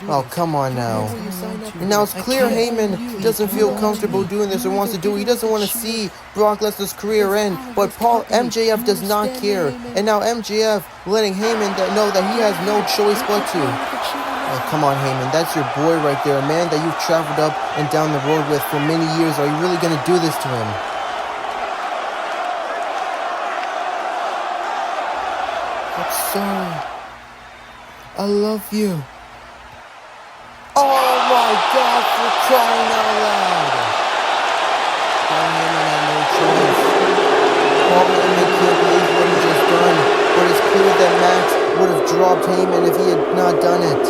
Oh, come on now. And now it's clear Heyman doesn't feel comfortable doing this or wants to do it. He doesn't want to see Brock Lesnar's career end, but MJF does not care. And now MJF letting Heyman know that he has no choice but to. Oh, come on, Heyman. That's your boy right there, a man that you've traveled up and down the road with for many years. Are you really going to do this to him? I'm sorry. I love you. Oh my god, for crying out loud. Paul Heyman had no choice. Paul Heyman can't believe what he just done. But it's clear that Max would have dropped Heyman if he had not done it.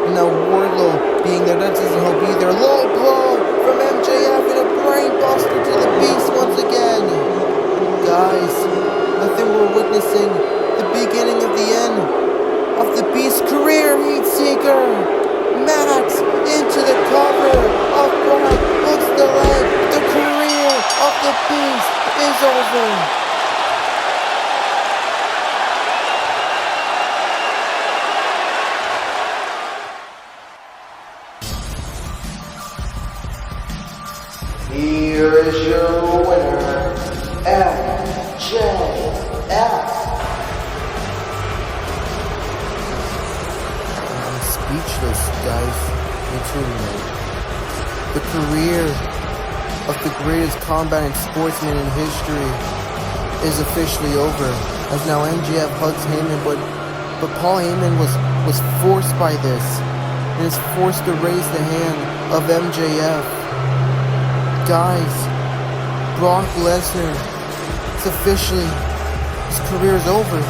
And now Wardlow being there, that doesn't help either. Low blow from MJF and a brain buster to the Beast once again. Guys, I think we're witnessing the beginning of the end of the Beast's career. Heat seeker Max into the cover of Brock, hooks the leg. The career of the Beast is over. Here is your winner, MJF. Speechless, guys. Me too, man. The career of the greatest combating sportsman in history is officially over. As now MJF hugs Heyman, but Paul Heyman was forced by this, and is forced to raise the hand of MJF. Guys, Brock Lesnar, it's officially, his career is over.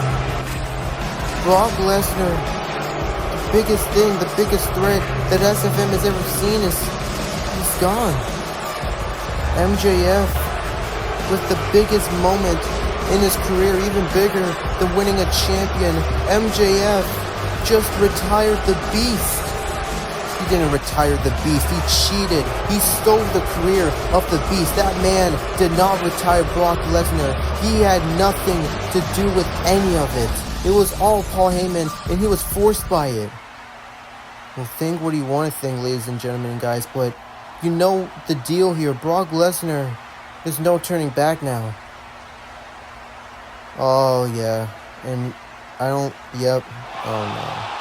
Brock Lesnar, biggest thing, the biggest threat that SFM has ever seen he's gone. MJF with the biggest moment in his career, even bigger than winning a champion. MJF just retired the Beast. He didn't retire the Beast, he cheated. He stole the career of the Beast. That man did not retire Brock Lesnar. He had nothing to do with any of it. It was all Paul Heyman, and he was forced by it. Well, think what you want to think, ladies and gentlemen, guys, but you know the deal here. Brock Lesnar, there's no turning back now. Oh, yeah. And yep. Oh, no.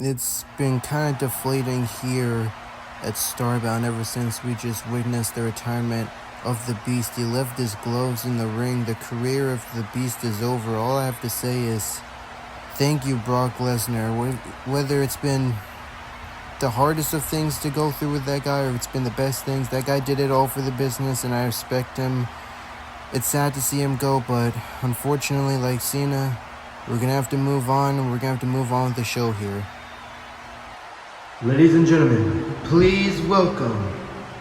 It's been kind of deflating here at Starbound ever since we just witnessed the retirement of the Beast. He left his gloves in the ring. The career of the Beast is over. All I have to say is thank you, Brock Lesnar. Whether it's been the hardest of things to go through with that guy or it's been the best things, that guy did it all for the business and I respect him. It's sad to see him go, but unfortunately, like Cena, we're going to have to move on, and we're going to have to move on with the show here. Ladies and gentlemen, please welcome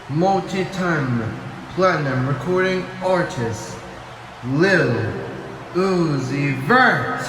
multi-time platinum recording artist Lil Uzi Vert.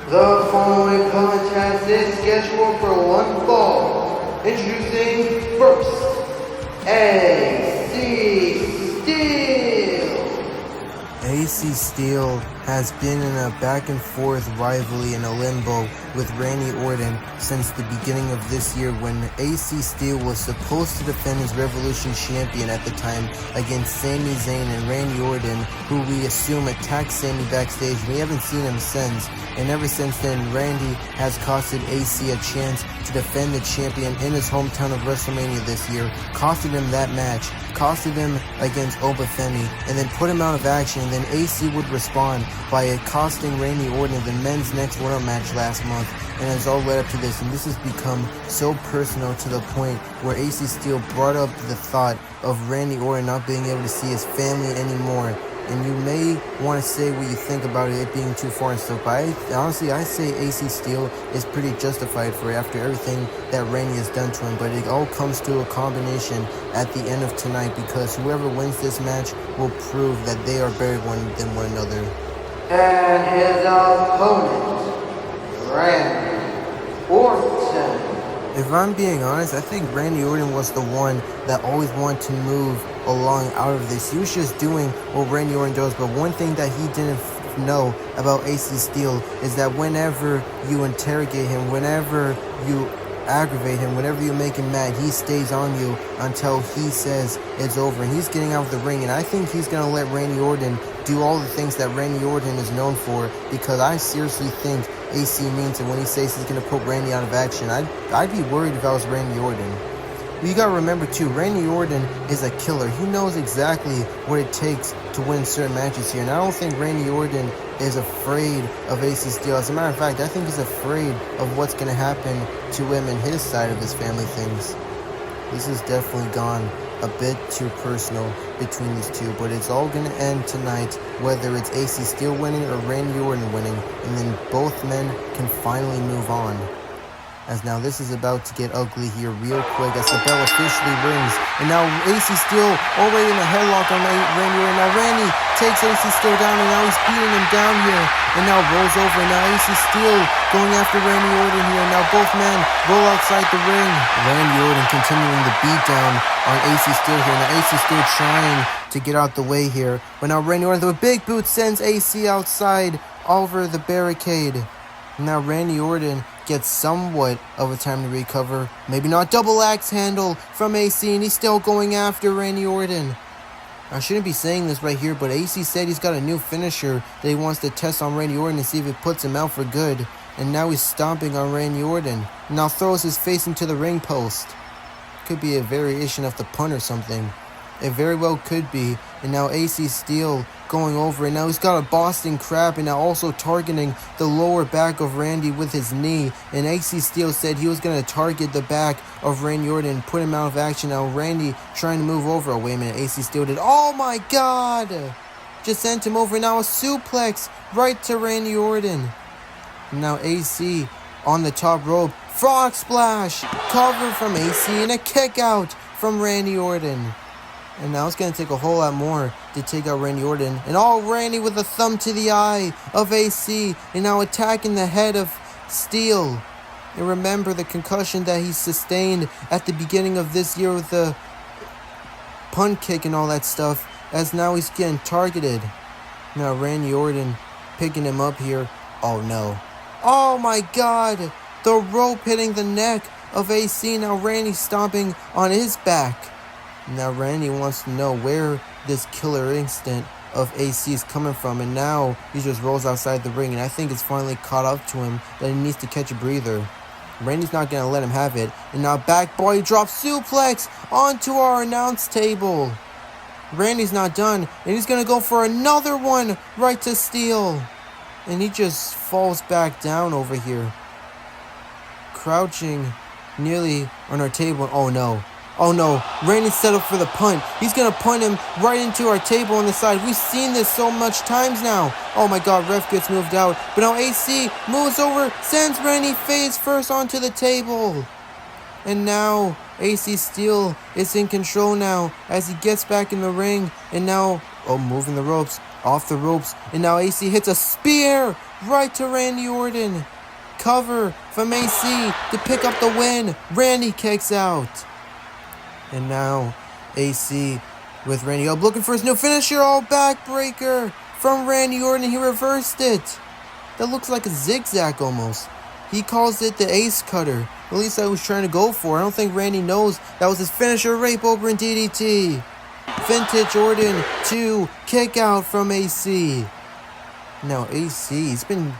The following contest is scheduled for one fall. Introducing first, AC Steele. AC Steele has been in a back and forth rivalry in a limbo with Randy Orton since the beginning of this year, when AC Steele was supposed to defend his Revolution champion at the time against Sami Zayn and Randy Orton, who we assume attacked Sami backstage. We haven't seen him since, and ever since then Randy has costed AC a chance to defend the champion in his hometown of WrestleMania this year, costed him that match, costed him against FEMI, and then put him out of action. And then AC would respond by costing Randy Orton the men's next Royal match last month, and it's all led up to this. And this has become so personal to the point where AC Steele brought up the thought of Randy Orton not being able to see his family anymore. And you may want to say what you think about it being too far and stuff, but honestly, I say AC Steele is pretty justified for it after everything that Randy has done to him. But it all comes to a combination at the end of tonight, because whoever wins this match will prove that they are better than one another. And his opponent, Randy Orton. If I'm being honest, I think Randy Orton was the one that always wanted to move along out of this. He was just doing what Randy Orton does, but one thing that he didn't know about AC Steele is that whenever you interrogate him, whenever you aggravate him, whenever you make him mad, he stays on you until he says it's over. And he's getting out of the ring, and I think he's going to let Randy Orton do all the things that Randy Orton is known for, because I seriously think AC means it when he says he's going to put Randy out of action. I'd be worried if I was Randy Orton. But you gotta remember too, Randy Orton is a killer. He knows exactly what it takes to win certain matches here, and I don't think Randy Orton is afraid of AC Steele. As a matter of fact, I think he's afraid of what's gonna happen to him and his side of his family things. This has definitely gone a bit too personal between these two, but it's all gonna end tonight, whether it's AC Steele winning or Randy Orton winning, and then both men can finally move on. As now this is about to get ugly here real quick as the bell officially rings. And now AC Steele already in a headlock on Randy Orton. Now Randy takes AC Steele down, and now he's beating him down here. And now rolls over, and now AC Steele going after Randy Orton here. Now both men roll outside the ring. Randy Orton continuing the beat down on AC Steele here. Now AC Steele trying to get out the way here. But now Randy Orton with a big boot sends AC outside over the barricade. Now Randy Orton gets somewhat of a time to recover. Maybe not. Double axe handle from AC, and he's still going after Randy Orton. I shouldn't be saying this right here, but AC said he's got a new finisher that he wants to test on Randy Orton to see if it puts him out for good. And now he's stomping on Randy Orton. Now throws his face into the ring post. Could be a variation of the punt or something. It very well could be. And now AC Steele going over, and now he's got a Boston Crab, and now also targeting the lower back of Randy with his knee. And AC Steele said he was going to target the back of Randy Orton and put him out of action. Now Randy trying to move over. Oh, wait a minute. AC Steele did. Oh my god! Just sent him over. Now a suplex right to Randy Orton. And now AC on the top rope. Frog splash! Cover from AC and a kick out from Randy Orton. And now it's going to take a whole lot more to take out Randy Orton. And Randy with a thumb to the eye of AC. And now attacking the head of Steele. And remember the concussion that he sustained at the beginning of this year with the punt kick and all that stuff. As now he's getting targeted. Now Randy Orton picking him up here. Oh no. Oh my god. The rope hitting the neck of AC. Now Randy stomping on his back. Now Randy wants to know where this killer instinct of AC is coming from, and now he just rolls outside the ring, and I think it's finally caught up to him that he needs to catch a breather. Randy's not going to let him have it, and now back body drop suplex onto our announce table. Randy's not done, and he's going to go for another one right to Steele, and he just falls back down over here, crouching nearly on our table. Oh no. Oh no, Randy's set up for the punt. He's going to punt him right into our table on the side. We've seen this so much times now. Oh my god, ref gets moved out. But now AC moves over, sends Randy face first onto the table. And now AC Steele is in control now as he gets back in the ring. And now, moving the ropes, off the ropes. And now AC hits a spear right to Randy Orton. Cover from AC to pick up the win. Randy kicks out. And now AC with Randy looking for his new finisher. Backbreaker from Randy Orton. He reversed it. That looks like a zigzag almost. He calls it the ace cutter. At least I was trying to go for. I don't think Randy knows that was his finisher, rape over in DDT. Vintage Orton to kick out from AC. Now AC, he's been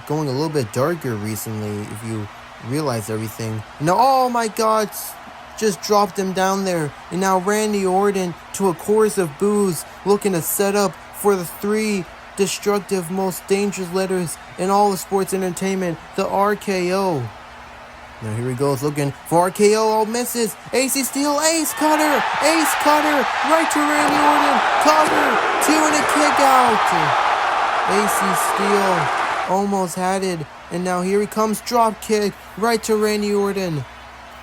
going a little bit darker recently if you realize everything. Now, oh my God, just dropped him down there. And now Randy Orton to a chorus of boos looking to set up for the 3 destructive, most dangerous letters in all of sports entertainment, the RKO. Now here he goes looking for RKO, oh misses. AC Steele, ace cutter, right to Randy Orton, cover, 2 and a kick out. AC Steele almost had it, and now here he comes, drop kick, right to Randy Orton.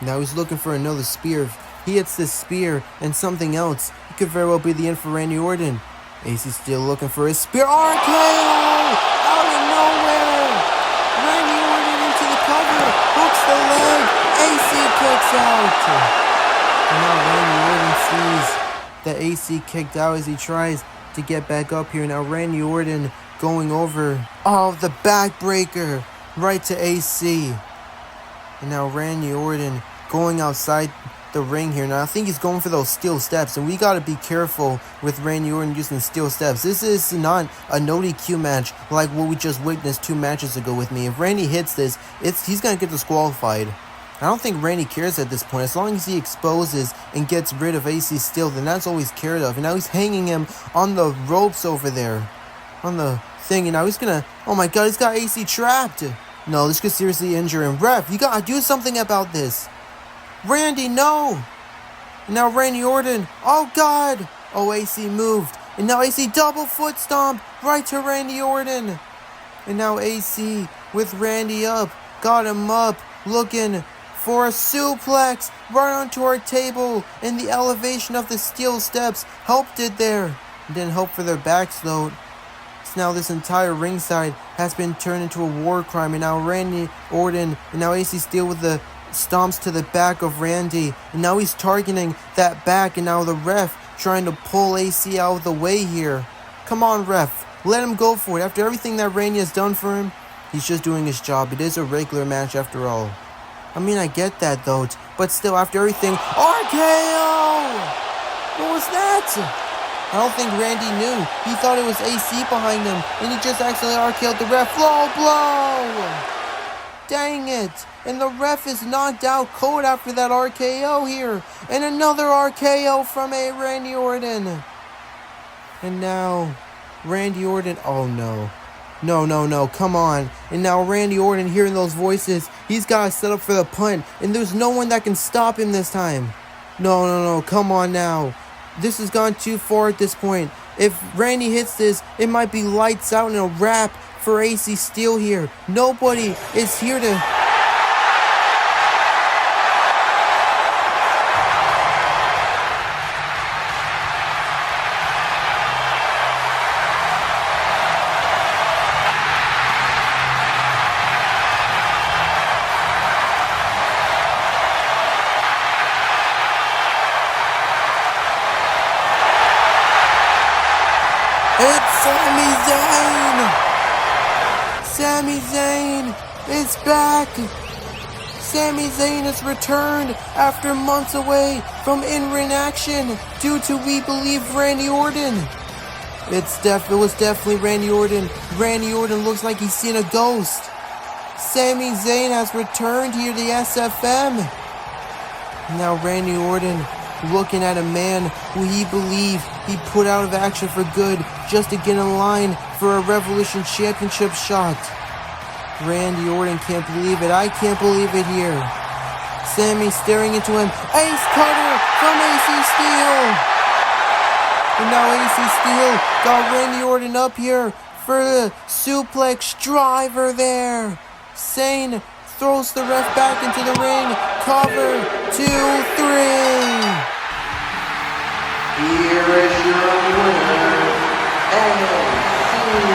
Now he's looking for another spear. If he hits this spear and something else, it could very well be the end for Randy Orton. AC Steele looking for his spear, RKO out of nowhere. Randy Orton into the cover, hooks the leg, AC kicks out. And now Randy Orton sees that AC kicked out as he tries to get back up here. Now Randy Orton going over, oh, the backbreaker right to AC. And now Randy Orton going outside the ring here. Now I think he's going for those steel steps, and we got to be careful with Randy Orton using steel steps. This is not a no DQ match like what we just witnessed 2 matches ago with me. If Randy hits this, he's going to get disqualified. I don't think Randy cares at this point. As long as he exposes and gets rid of AC Steele, then that's all he's cared of. And now he's hanging him on the ropes over there, on the thing. And now he's gonna, oh my God, he's got AC trapped. No, this could seriously injure him. Ref, you gotta do something about this. Randy, no. And now Randy Orton, oh God. Oh, AC moved. And now AC double foot stomp right to Randy Orton. And now AC with Randy up, got him up, looking for a suplex right onto our table, and the elevation of the steel steps helped it there. Didn't help for their backs though. So now this entire ringside has been turned into a war crime, and now Randy Orton and now AC Steele with the stomps to the back of Randy, and now he's targeting that back, and now the ref trying to pull AC out of the way here. Come on, ref, let him go for it. After everything that Randy has done for him, he's just doing his job. It is a regular match after all. I mean, I get that though, but still, after everything, RKO! What was that? I don't think Randy knew. He thought it was AC behind him, and he just accidentally RKO'd the ref. Low blow! Dang it! And the ref is knocked out cold after that RKO here. And another RKO from Randy Orton. And now, Randy Orton, oh no. No, come on. And now Randy Orton hearing those voices, he's got to set up for the punt, and there's no one that can stop him this time. No, come on now. This has gone too far at this point. If Randy hits this, it might be lights out and a wrap for AC Steele here. Nobody is here to... It's Sami Zayn! Sami Zayn is back! Sami Zayn has returned after months away from in-ring action due to, we believe, Randy Orton. It was definitely Randy Orton. Randy Orton looks like he's seen a ghost. Sami Zayn has returned here to the SFM. Now Randy Orton looking at a man who he believed he put out of action for good just to get in line for a Revolution Championship shot. Randy Orton can't believe it. I can't believe it here. Sami staring into him. Ace cutter from AC Steele. And now AC Steele got Randy Orton up here for the suplex driver there. Zayn throws the ref back into the ring. Cover, 2, 3. Here is your winner, AC Steele.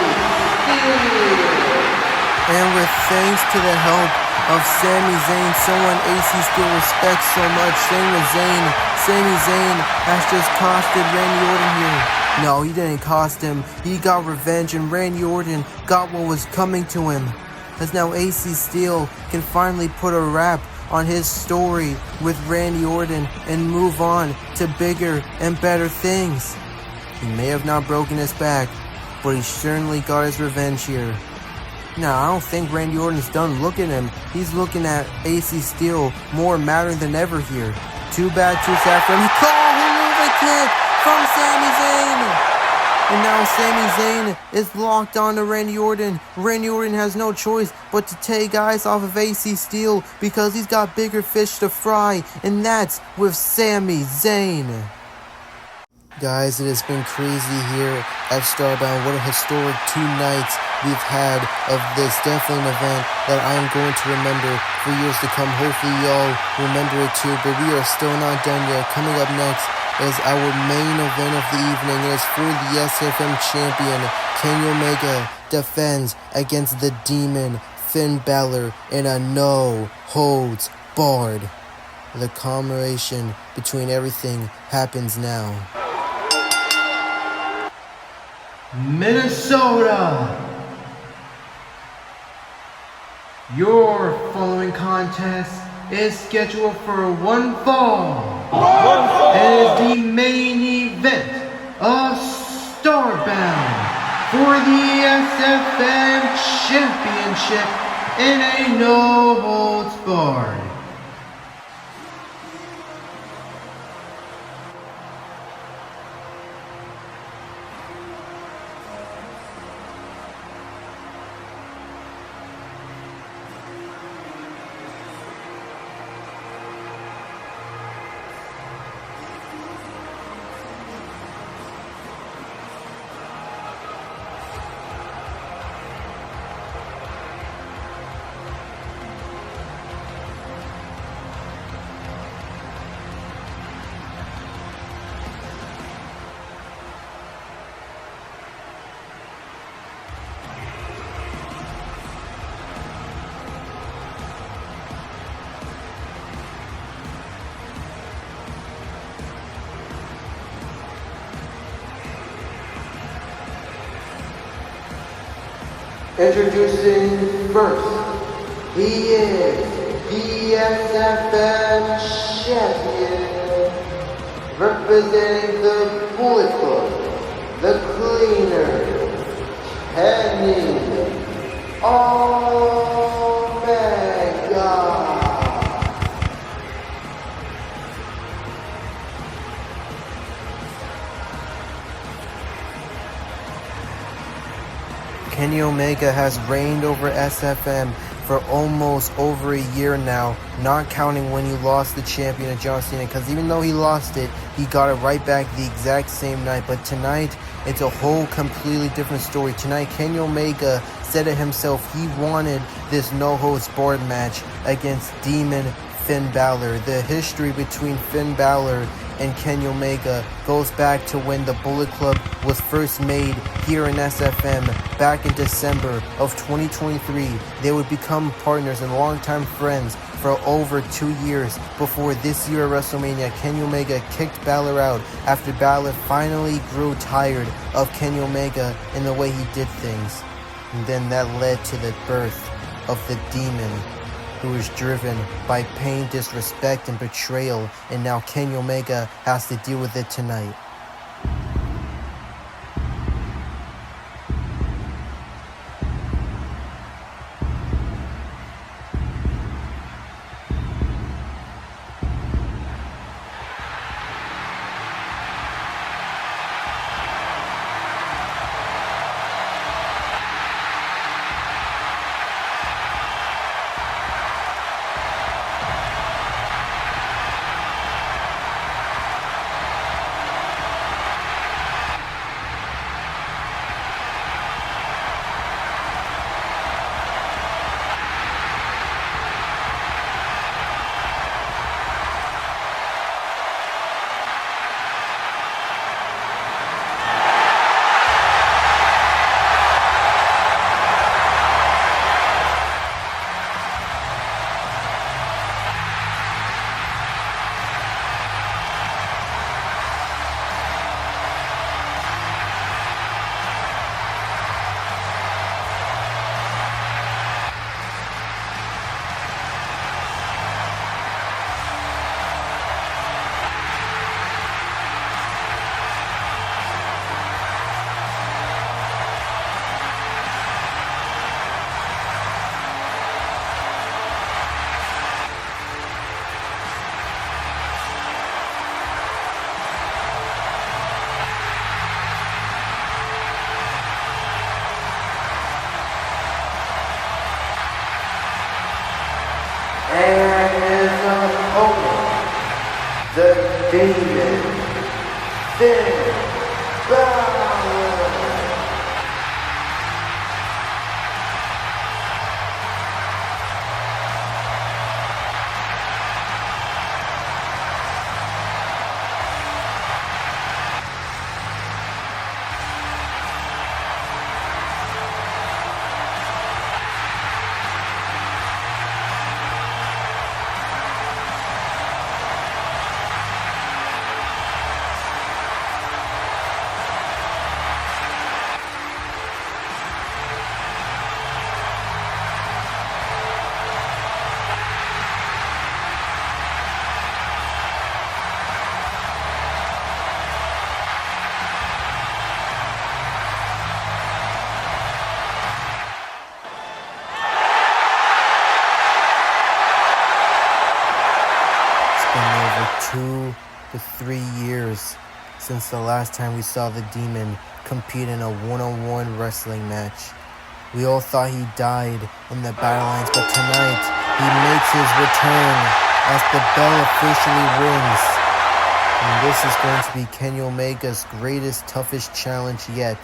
And with thanks to the help of Sami Zayn, someone AC Steele respects so much, Sami Zayn has just costed Randy Orton here. No, he didn't cost him. He got revenge, and Randy Orton got what was coming to him. As now AC Steele can finally put a wrap on his story with Randy Orton and move on to bigger and better things. He may have not broken his back, but he certainly got his revenge here. Now, I don't think Randy Orton's done looking at him. He's looking at AC Steele more matter than ever here. Too bad, too sad for him. He kick from Sami Zayn. And now Sami Zayn is locked onto Randy Orton. Randy Orton has no choice but to take eyes off of AC Steele because he's got bigger fish to fry, and that's with Sami Zayn. Guys, it has been crazy here at Starbound. What a historic 2 nights we've had of this. Definitely an event that I am going to remember for years to come. Hopefully y'all remember it too, but we are still not done yet. Coming up next is our main event of the evening. It is for the SFM champion. Kenny Omega defends against the Demon Finn Balor in a no-holds-barred. The combination between everything happens now. Minnesota. Your following contest is scheduled for one fall. And is the main event of Starbound for the SFM Championship in a no-holds-barred. Introducing first, he is the SFM champion, representing the Bullet Club, the Cleaner, Kenny Omega. Kenny Omega has reigned over SFM for almost over a year now, not counting when he lost the champion to John Cena, because even though he lost it, he got it right back the exact same night. But tonight, it's a whole completely different story. Tonight, Kenny Omega said it himself, he wanted this no-holds-barred match against Demon Finn Balor. The history between Finn Balor and Kenny Omega goes back to when the Bullet Club was first made here in SFM back in December of 2023. They would become partners and longtime friends for over 2 years before this year at WrestleMania. Kenny Omega kicked Balor out after Balor finally grew tired of Kenny Omega and the way he did things. And then that led to the birth of the Demon, who is driven by pain, disrespect, and betrayal, and now Kenny Omega has to deal with it tonight. and his opponent, the Demon, Finn Balor. Over 2 to 3 years since the last time we saw the Demon compete in a one-on-one wrestling match. We all thought he died in the battle lines, but tonight he makes his return as the bell officially rings. And this is going to be Kenny Omega's greatest, toughest challenge yet.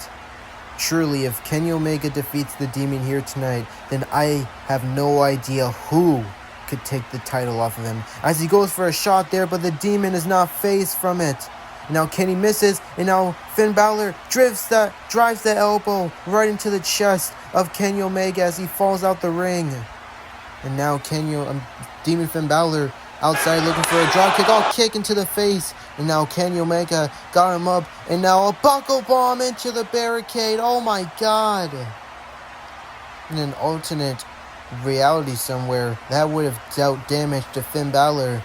Truly, if Kenny Omega defeats the Demon here tonight, then I have no idea who could take the title off of him, as he goes for a shot there, but the Demon is not phased from it. Now Kenny misses, and now Finn Balor drives the elbow right into the chest of Kenny Omega as he falls out the ring. And now Demon Finn Balor outside looking for a drop kick, kick into the face. And now Kenny Omega got him up, and now a buckle bomb into the barricade. Oh my god. In an alternate reality somewhere, that would have dealt damage to Finn Balor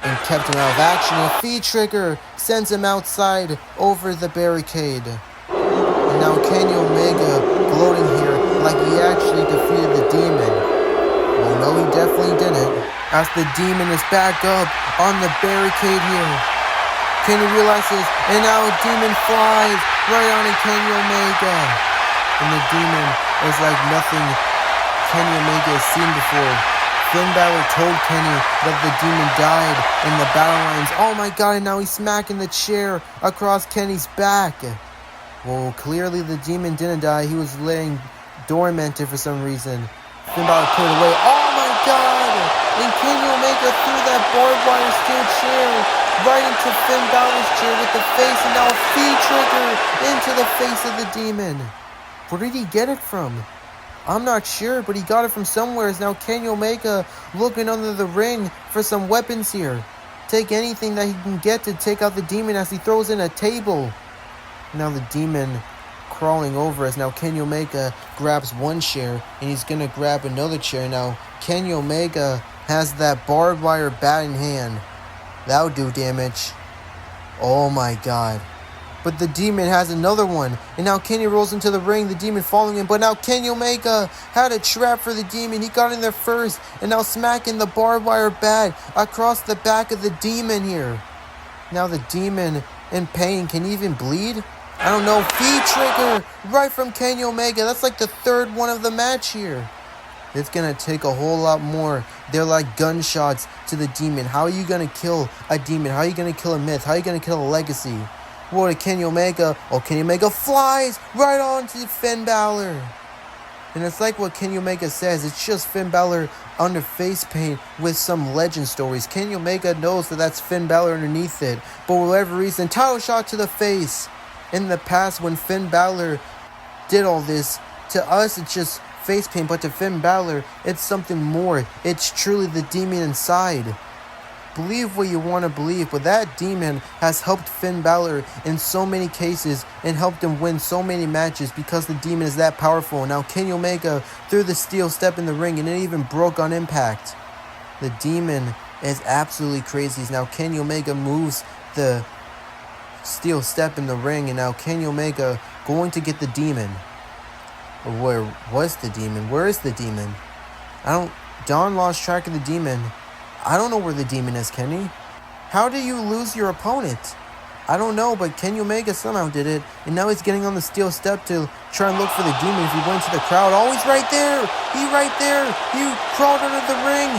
and kept him out of action. A feed trigger sends him outside over the barricade. And now Kenny Omega gloating here like he actually defeated the Demon. Well, no, he definitely didn't, as the Demon is back up on the barricade here. Kenny realizes, and now a Demon flies right on Kenny Omega. And the Demon is like nothing Kenny Omega has seen before. Finn Balor told Kenny that the Demon died in the battle lines. Oh my god, and now he's smacking the chair across Kenny's back. Well, clearly the Demon didn't die. He was laying dormanted for some reason. Finn Balor put it away. Oh my god! And Kenny Omega threw that barbed wire steel chair right into Finn Balor's chair with the face, and now a feed trigger into the face of the Demon. Where did he get it from? I'm not sure, but he got it from somewhere. Is now Kenny Omega looking under the ring for some weapons here. Take anything that he can get to take out the Demon as he throws in a table. Now the Demon crawling over as now Kenny Omega grabs one chair and he's going to grab another chair. Now Kenny Omega has that barbed wire bat in hand. That'll do damage. Oh my god. But the Demon has another one. And now Kenny rolls into the ring. The Demon following him. But now Kenny Omega had a trap for the Demon. He got in there first. And now smacking the barbed wire bat across the back of the Demon here. Now the Demon in pain. Can he even bleed? I don't know. Feed trigger right from Kenny Omega. That's like the third one of the match here. It's going to take a whole lot more. They're like gunshots to the Demon. How are you going to kill a Demon? How are you going to kill a myth? How are you going to kill a legacy? Well, to Kenny Omega. Oh, Kenny Omega flies right on to Finn Balor. And it's like what Kenny Omega says. It's just Finn Balor under face paint with some legend stories. Kenny Omega knows that that's Finn Balor underneath it. But for whatever reason, title shot to the face. In the past, when Finn Balor did all this, to us it's just face paint. But to Finn Balor, it's something more. It's truly the Demon inside. Believe what you want to believe, but that Demon has helped Finn Balor in so many cases and helped him win so many matches because the Demon is that powerful. Now Kenny Omega threw the steel step in the ring and it even broke on impact. The Demon is absolutely crazy. Now Kenny Omega moves the steel step in the ring, and now Kenny Omega going to get the Demon. Where was the Demon? Where is the Demon? Don lost track of the Demon. I don't know where the Demon is, Kenny. How do you lose your opponent? I don't know, but Kenny Omega somehow did it. And now he's getting on the steel step to try and look for the Demon. If he went to the crowd, oh, he's right there. He right there. He crawled under the ring.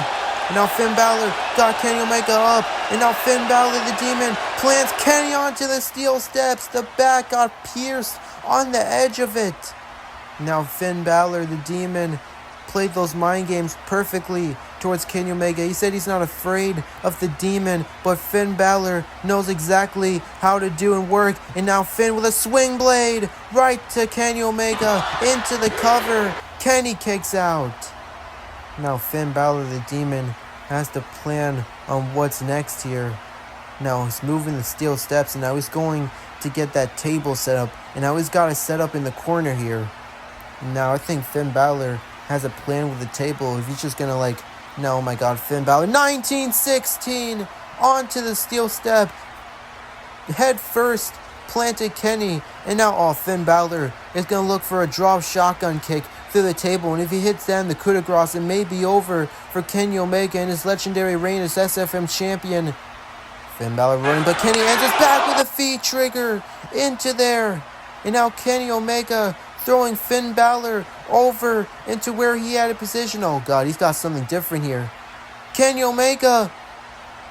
And now Finn Balor got Kenny Omega up. And now Finn Balor, the Demon, plants Kenny onto the steel steps. The back got pierced on the edge of it. Now Finn Balor, the Demon, played those mind games perfectly towards Kenny Omega. He said he's not afraid of the Demon, but Finn Balor knows exactly how to do and work. And now Finn with a swing blade right to Kenny Omega into the cover. Kenny kicks out. Now Finn Balor, the Demon, has to plan on what's next here. Now he's moving the steel steps, and now he's going to get that table set up. And now he's got it set up in the corner here. Now I think Finn Balor has a plan with the table. If he's just gonna no, oh my god, Finn Balor, 1916 onto the steel step, head first, planted Kenny, and now Finn Balor is gonna look for a drop shotgun kick through the table, and if he hits that in the coup de grace, it may be over for Kenny Omega and his legendary reign as SFM champion. Finn Balor running, but Kenny answers back with a feed trigger into there, and now Kenny Omega throwing Finn Balor over into where he had a position. Oh god, he's got something different here. Kenny Omega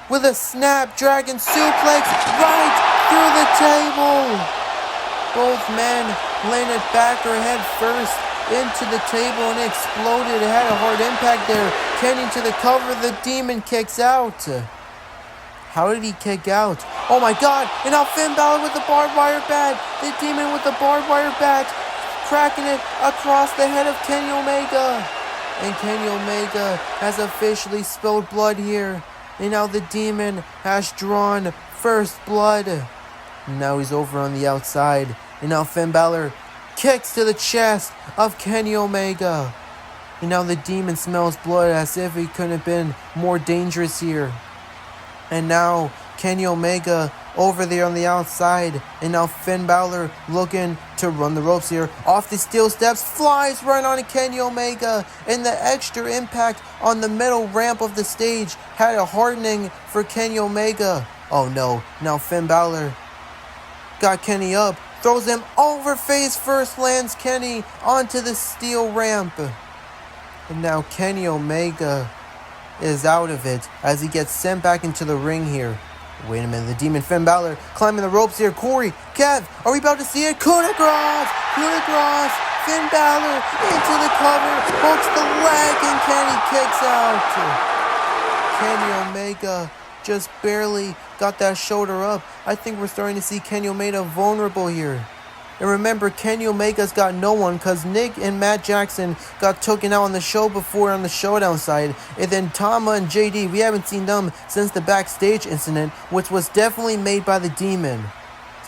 with a snapdragon suplex right through the table. Both men landed back or head first into the table and exploded. It had a hard impact there. Kenny to the cover, the Demon kicks out. How did he kick out? Oh my god, and now Finn Balor with the barbed wire bat. The Demon with the barbed wire bat, cracking it across the head of Kenny Omega. And Kenny Omega has officially spilled blood here. And now the Demon has drawn first blood. And now he's over on the outside. And now Finn Balor kicks to the chest of Kenny Omega. And now the Demon smells blood as if he couldn't have been more dangerous here. And now Kenny Omega over there on the outside. And now Finn Balor looking to run the ropes here. Off the steel steps, flies right on Kenny Omega. And the extra impact on the middle ramp of the stage had a hardening for Kenny Omega. Oh no, now Finn Balor got Kenny up. Throws him over face first, lands Kenny onto the steel ramp. And now Kenny Omega is out of it as he gets sent back into the ring here. Wait a minute, the Demon Finn Balor climbing the ropes here. Corey, Kev, are we about to see it? Coup de grace! Coup de grace! Finn Balor into the cover, hooks the leg, and Kenny kicks out. Kenny Omega just barely got that shoulder up. I think we're starting to see Kenny Omega vulnerable here. And remember, Kenny Omega's got no one because Nick and Matt Jackson got taken out on the show before on the Showdown side. And then Tama and JD, we haven't seen them since the backstage incident, which was definitely made by the Demon.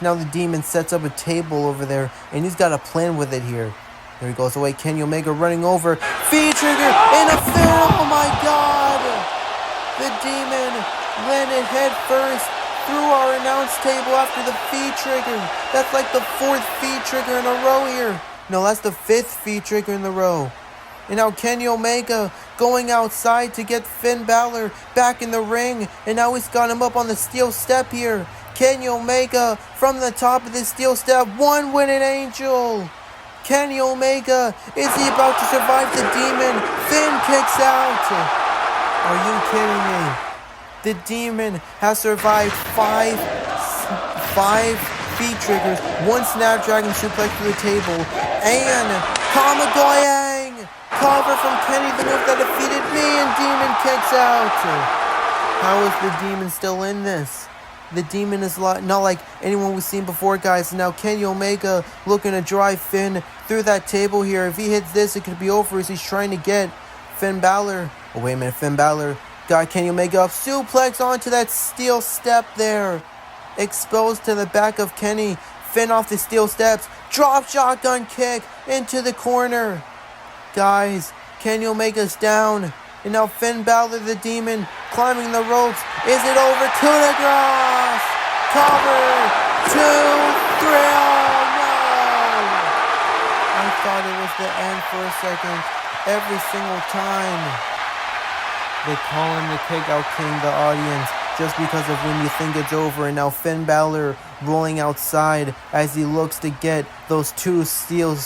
So now the Demon sets up a table over there, and he's got a plan with it here. Here he goes away, Kenny Omega running over. Feed trigger and a film! Oh my god! The Demon landed head first through our announce table after the feed trigger. That's like the fourth feed trigger in a row here. No, that's the fifth feed trigger in the row. And now Kenny Omega going outside to get Finn Balor back in the ring. And now he's got him up on the steel step here. Kenny Omega from the top of the steel step. One winning angel. Kenny Omega, is he about to survive the Demon? Finn kicks out. Are you kidding me? The Demon has survived five feed triggers, one snapdragon suplex to the table, and Kamagoyang! Cover from Kenny, the move that defeated me, and Demon kicks out. How is the Demon still in this? The Demon is not like anyone we've seen before, guys. Now Kenny Omega looking to drive Finn through that table here. If he hits this, it could be over as he's trying to get Finn Balor. Oh, wait a minute, Finn Balor got Kenny Omega up, suplex onto that steel step there. Exposed to the back of Kenny. Finn off the steel steps. Drop shotgun kick into the corner. Guys, Kenny Omega's down. And now Finn Balor, the Demon, climbing the ropes. Is it over? Coup de grace! Cover! 2, 3, oh no! I thought it was the end for a second. Every single time. They call him the Kick-Out King, the audience, just because of when you think it's over. And now Finn Balor rolling outside as he looks to get those two steel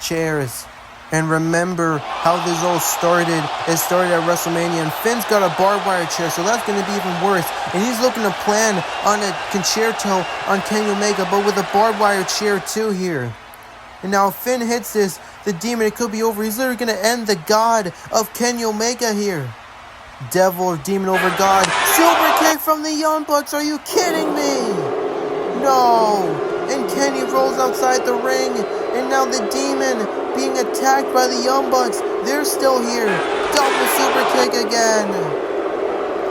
chairs. And remember how this all started. It started at WrestleMania, and Finn's got a barbed wire chair, so that's going to be even worse. And he's looking to plan on a concerto on Kenny Omega, but with a barbed wire chair too here. And now if Finn hits this, the demon, it could be over. He's literally going to end the god of Kenny Omega here. Devil or demon over god. Super kick from the Young Bucks. Are you kidding me? No. And Kenny rolls outside the ring. And now the demon being attacked by the Young Bucks. They're still here. Double super kick again.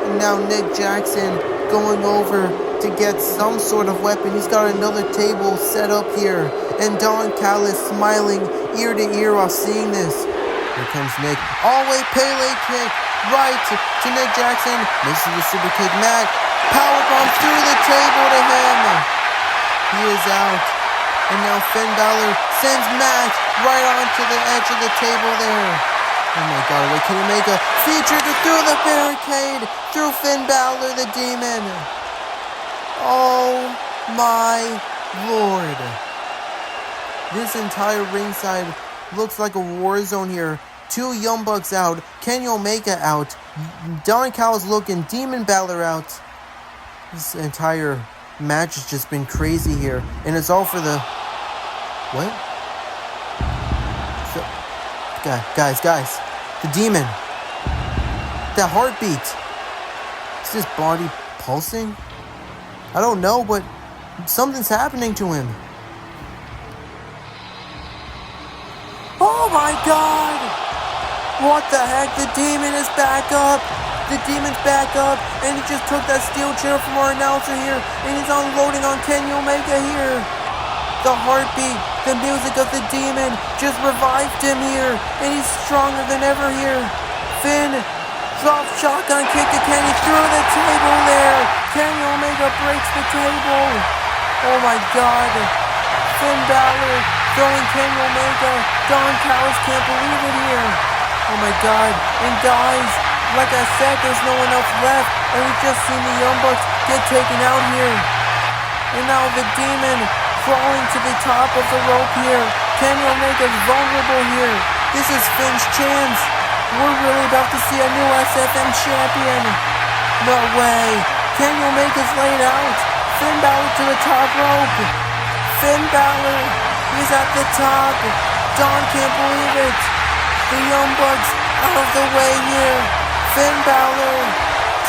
And now Nick Jackson going over to get some sort of weapon. He's got another table set up here. And Don Callis smiling ear to ear while seeing this. Here comes Nick. All-way Pele kick. Right to Nick Jackson. Misses the super kick. Matt powerbomb through the table to him. He is out. And now Finn Balor sends Matt right onto the edge of the table there. Oh my god, what can he make a featured through the barricade, through Finn Balor, the demon. Oh my lord. This entire ringside looks like a war zone here. 2 Young Bucks out, Kenny Omega out, Don Callis looking, Demon Balor out. This entire match has just been crazy here, and it's all for the... What? So, guys, the demon. That heartbeat. Is his body pulsing? I don't know, but something's happening to him. Oh my god! What the heck? The demon is back up. The demon's back up, and he just took that steel chair from our announcer here, and he's unloading on Kenny Omega here. The heartbeat, the music of the demon just revived him here, and he's stronger than ever here. Finn drops shotgun kick to Kenny through the table there. Kenny Omega breaks the table. Oh my god. Finn Balor throwing Kenny Omega. Don Callis can't believe it here. Oh my god. And guys, like I said, there's no one else left, and we just seen the Young Bucks get taken out here. And now the demon crawling to the top of the rope here. Kenny Omega's vulnerable here. This is Finn's chance. We're really about to see a new SFM champion. No way. Kenny Omega's laid out. Finn Balor to the top rope. Finn Balor, he's at the top. Don can't believe it. The Young Bucks out of the way here. Finn Balor,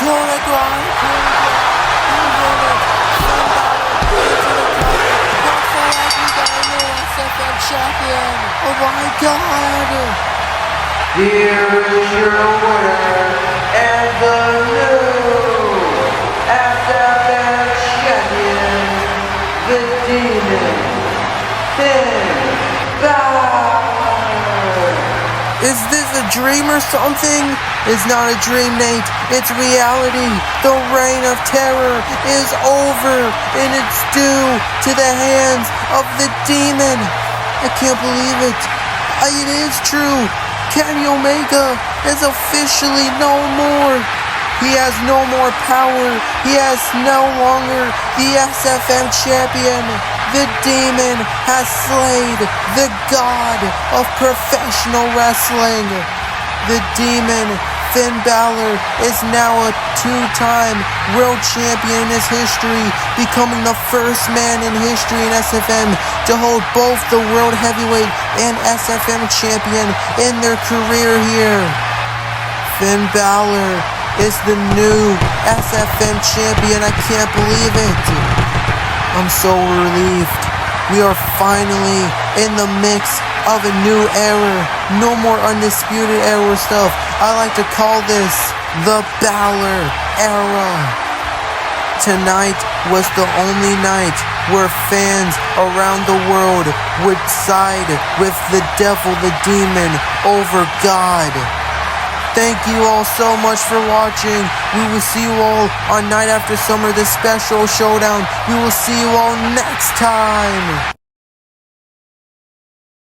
to the ground. Finn Balor, into the top. Looks like we got a new SFM champion. Oh my god. Here is your winner and the new SFM champion, the Demon, Finn Balor. Is this a dream or something? It's not a dream, Nate. It's reality. The reign of terror is over, and it's due to the hands of the demon. I can't believe it. It is true. Kenny Omega is officially no more. He has no more power. He has no longer the SFM champion. The demon has slayed the god of professional wrestling. The demon, Finn Balor, is now a 2-time world champion in his history, becoming the first man in history in SFM to hold both the world heavyweight and SFM champion in their career here. Finn Balor is the new SFM champion. I can't believe it. I'm so relieved. We are finally in the mix of a new era. No more undisputed era stuff. I like to call this the Balor era. Tonight was the only night where fans around the world would side with the devil, the demon, over God. Thank you all so much for watching. We will see you all on Night After Summer, the special showdown. We will see you all next time.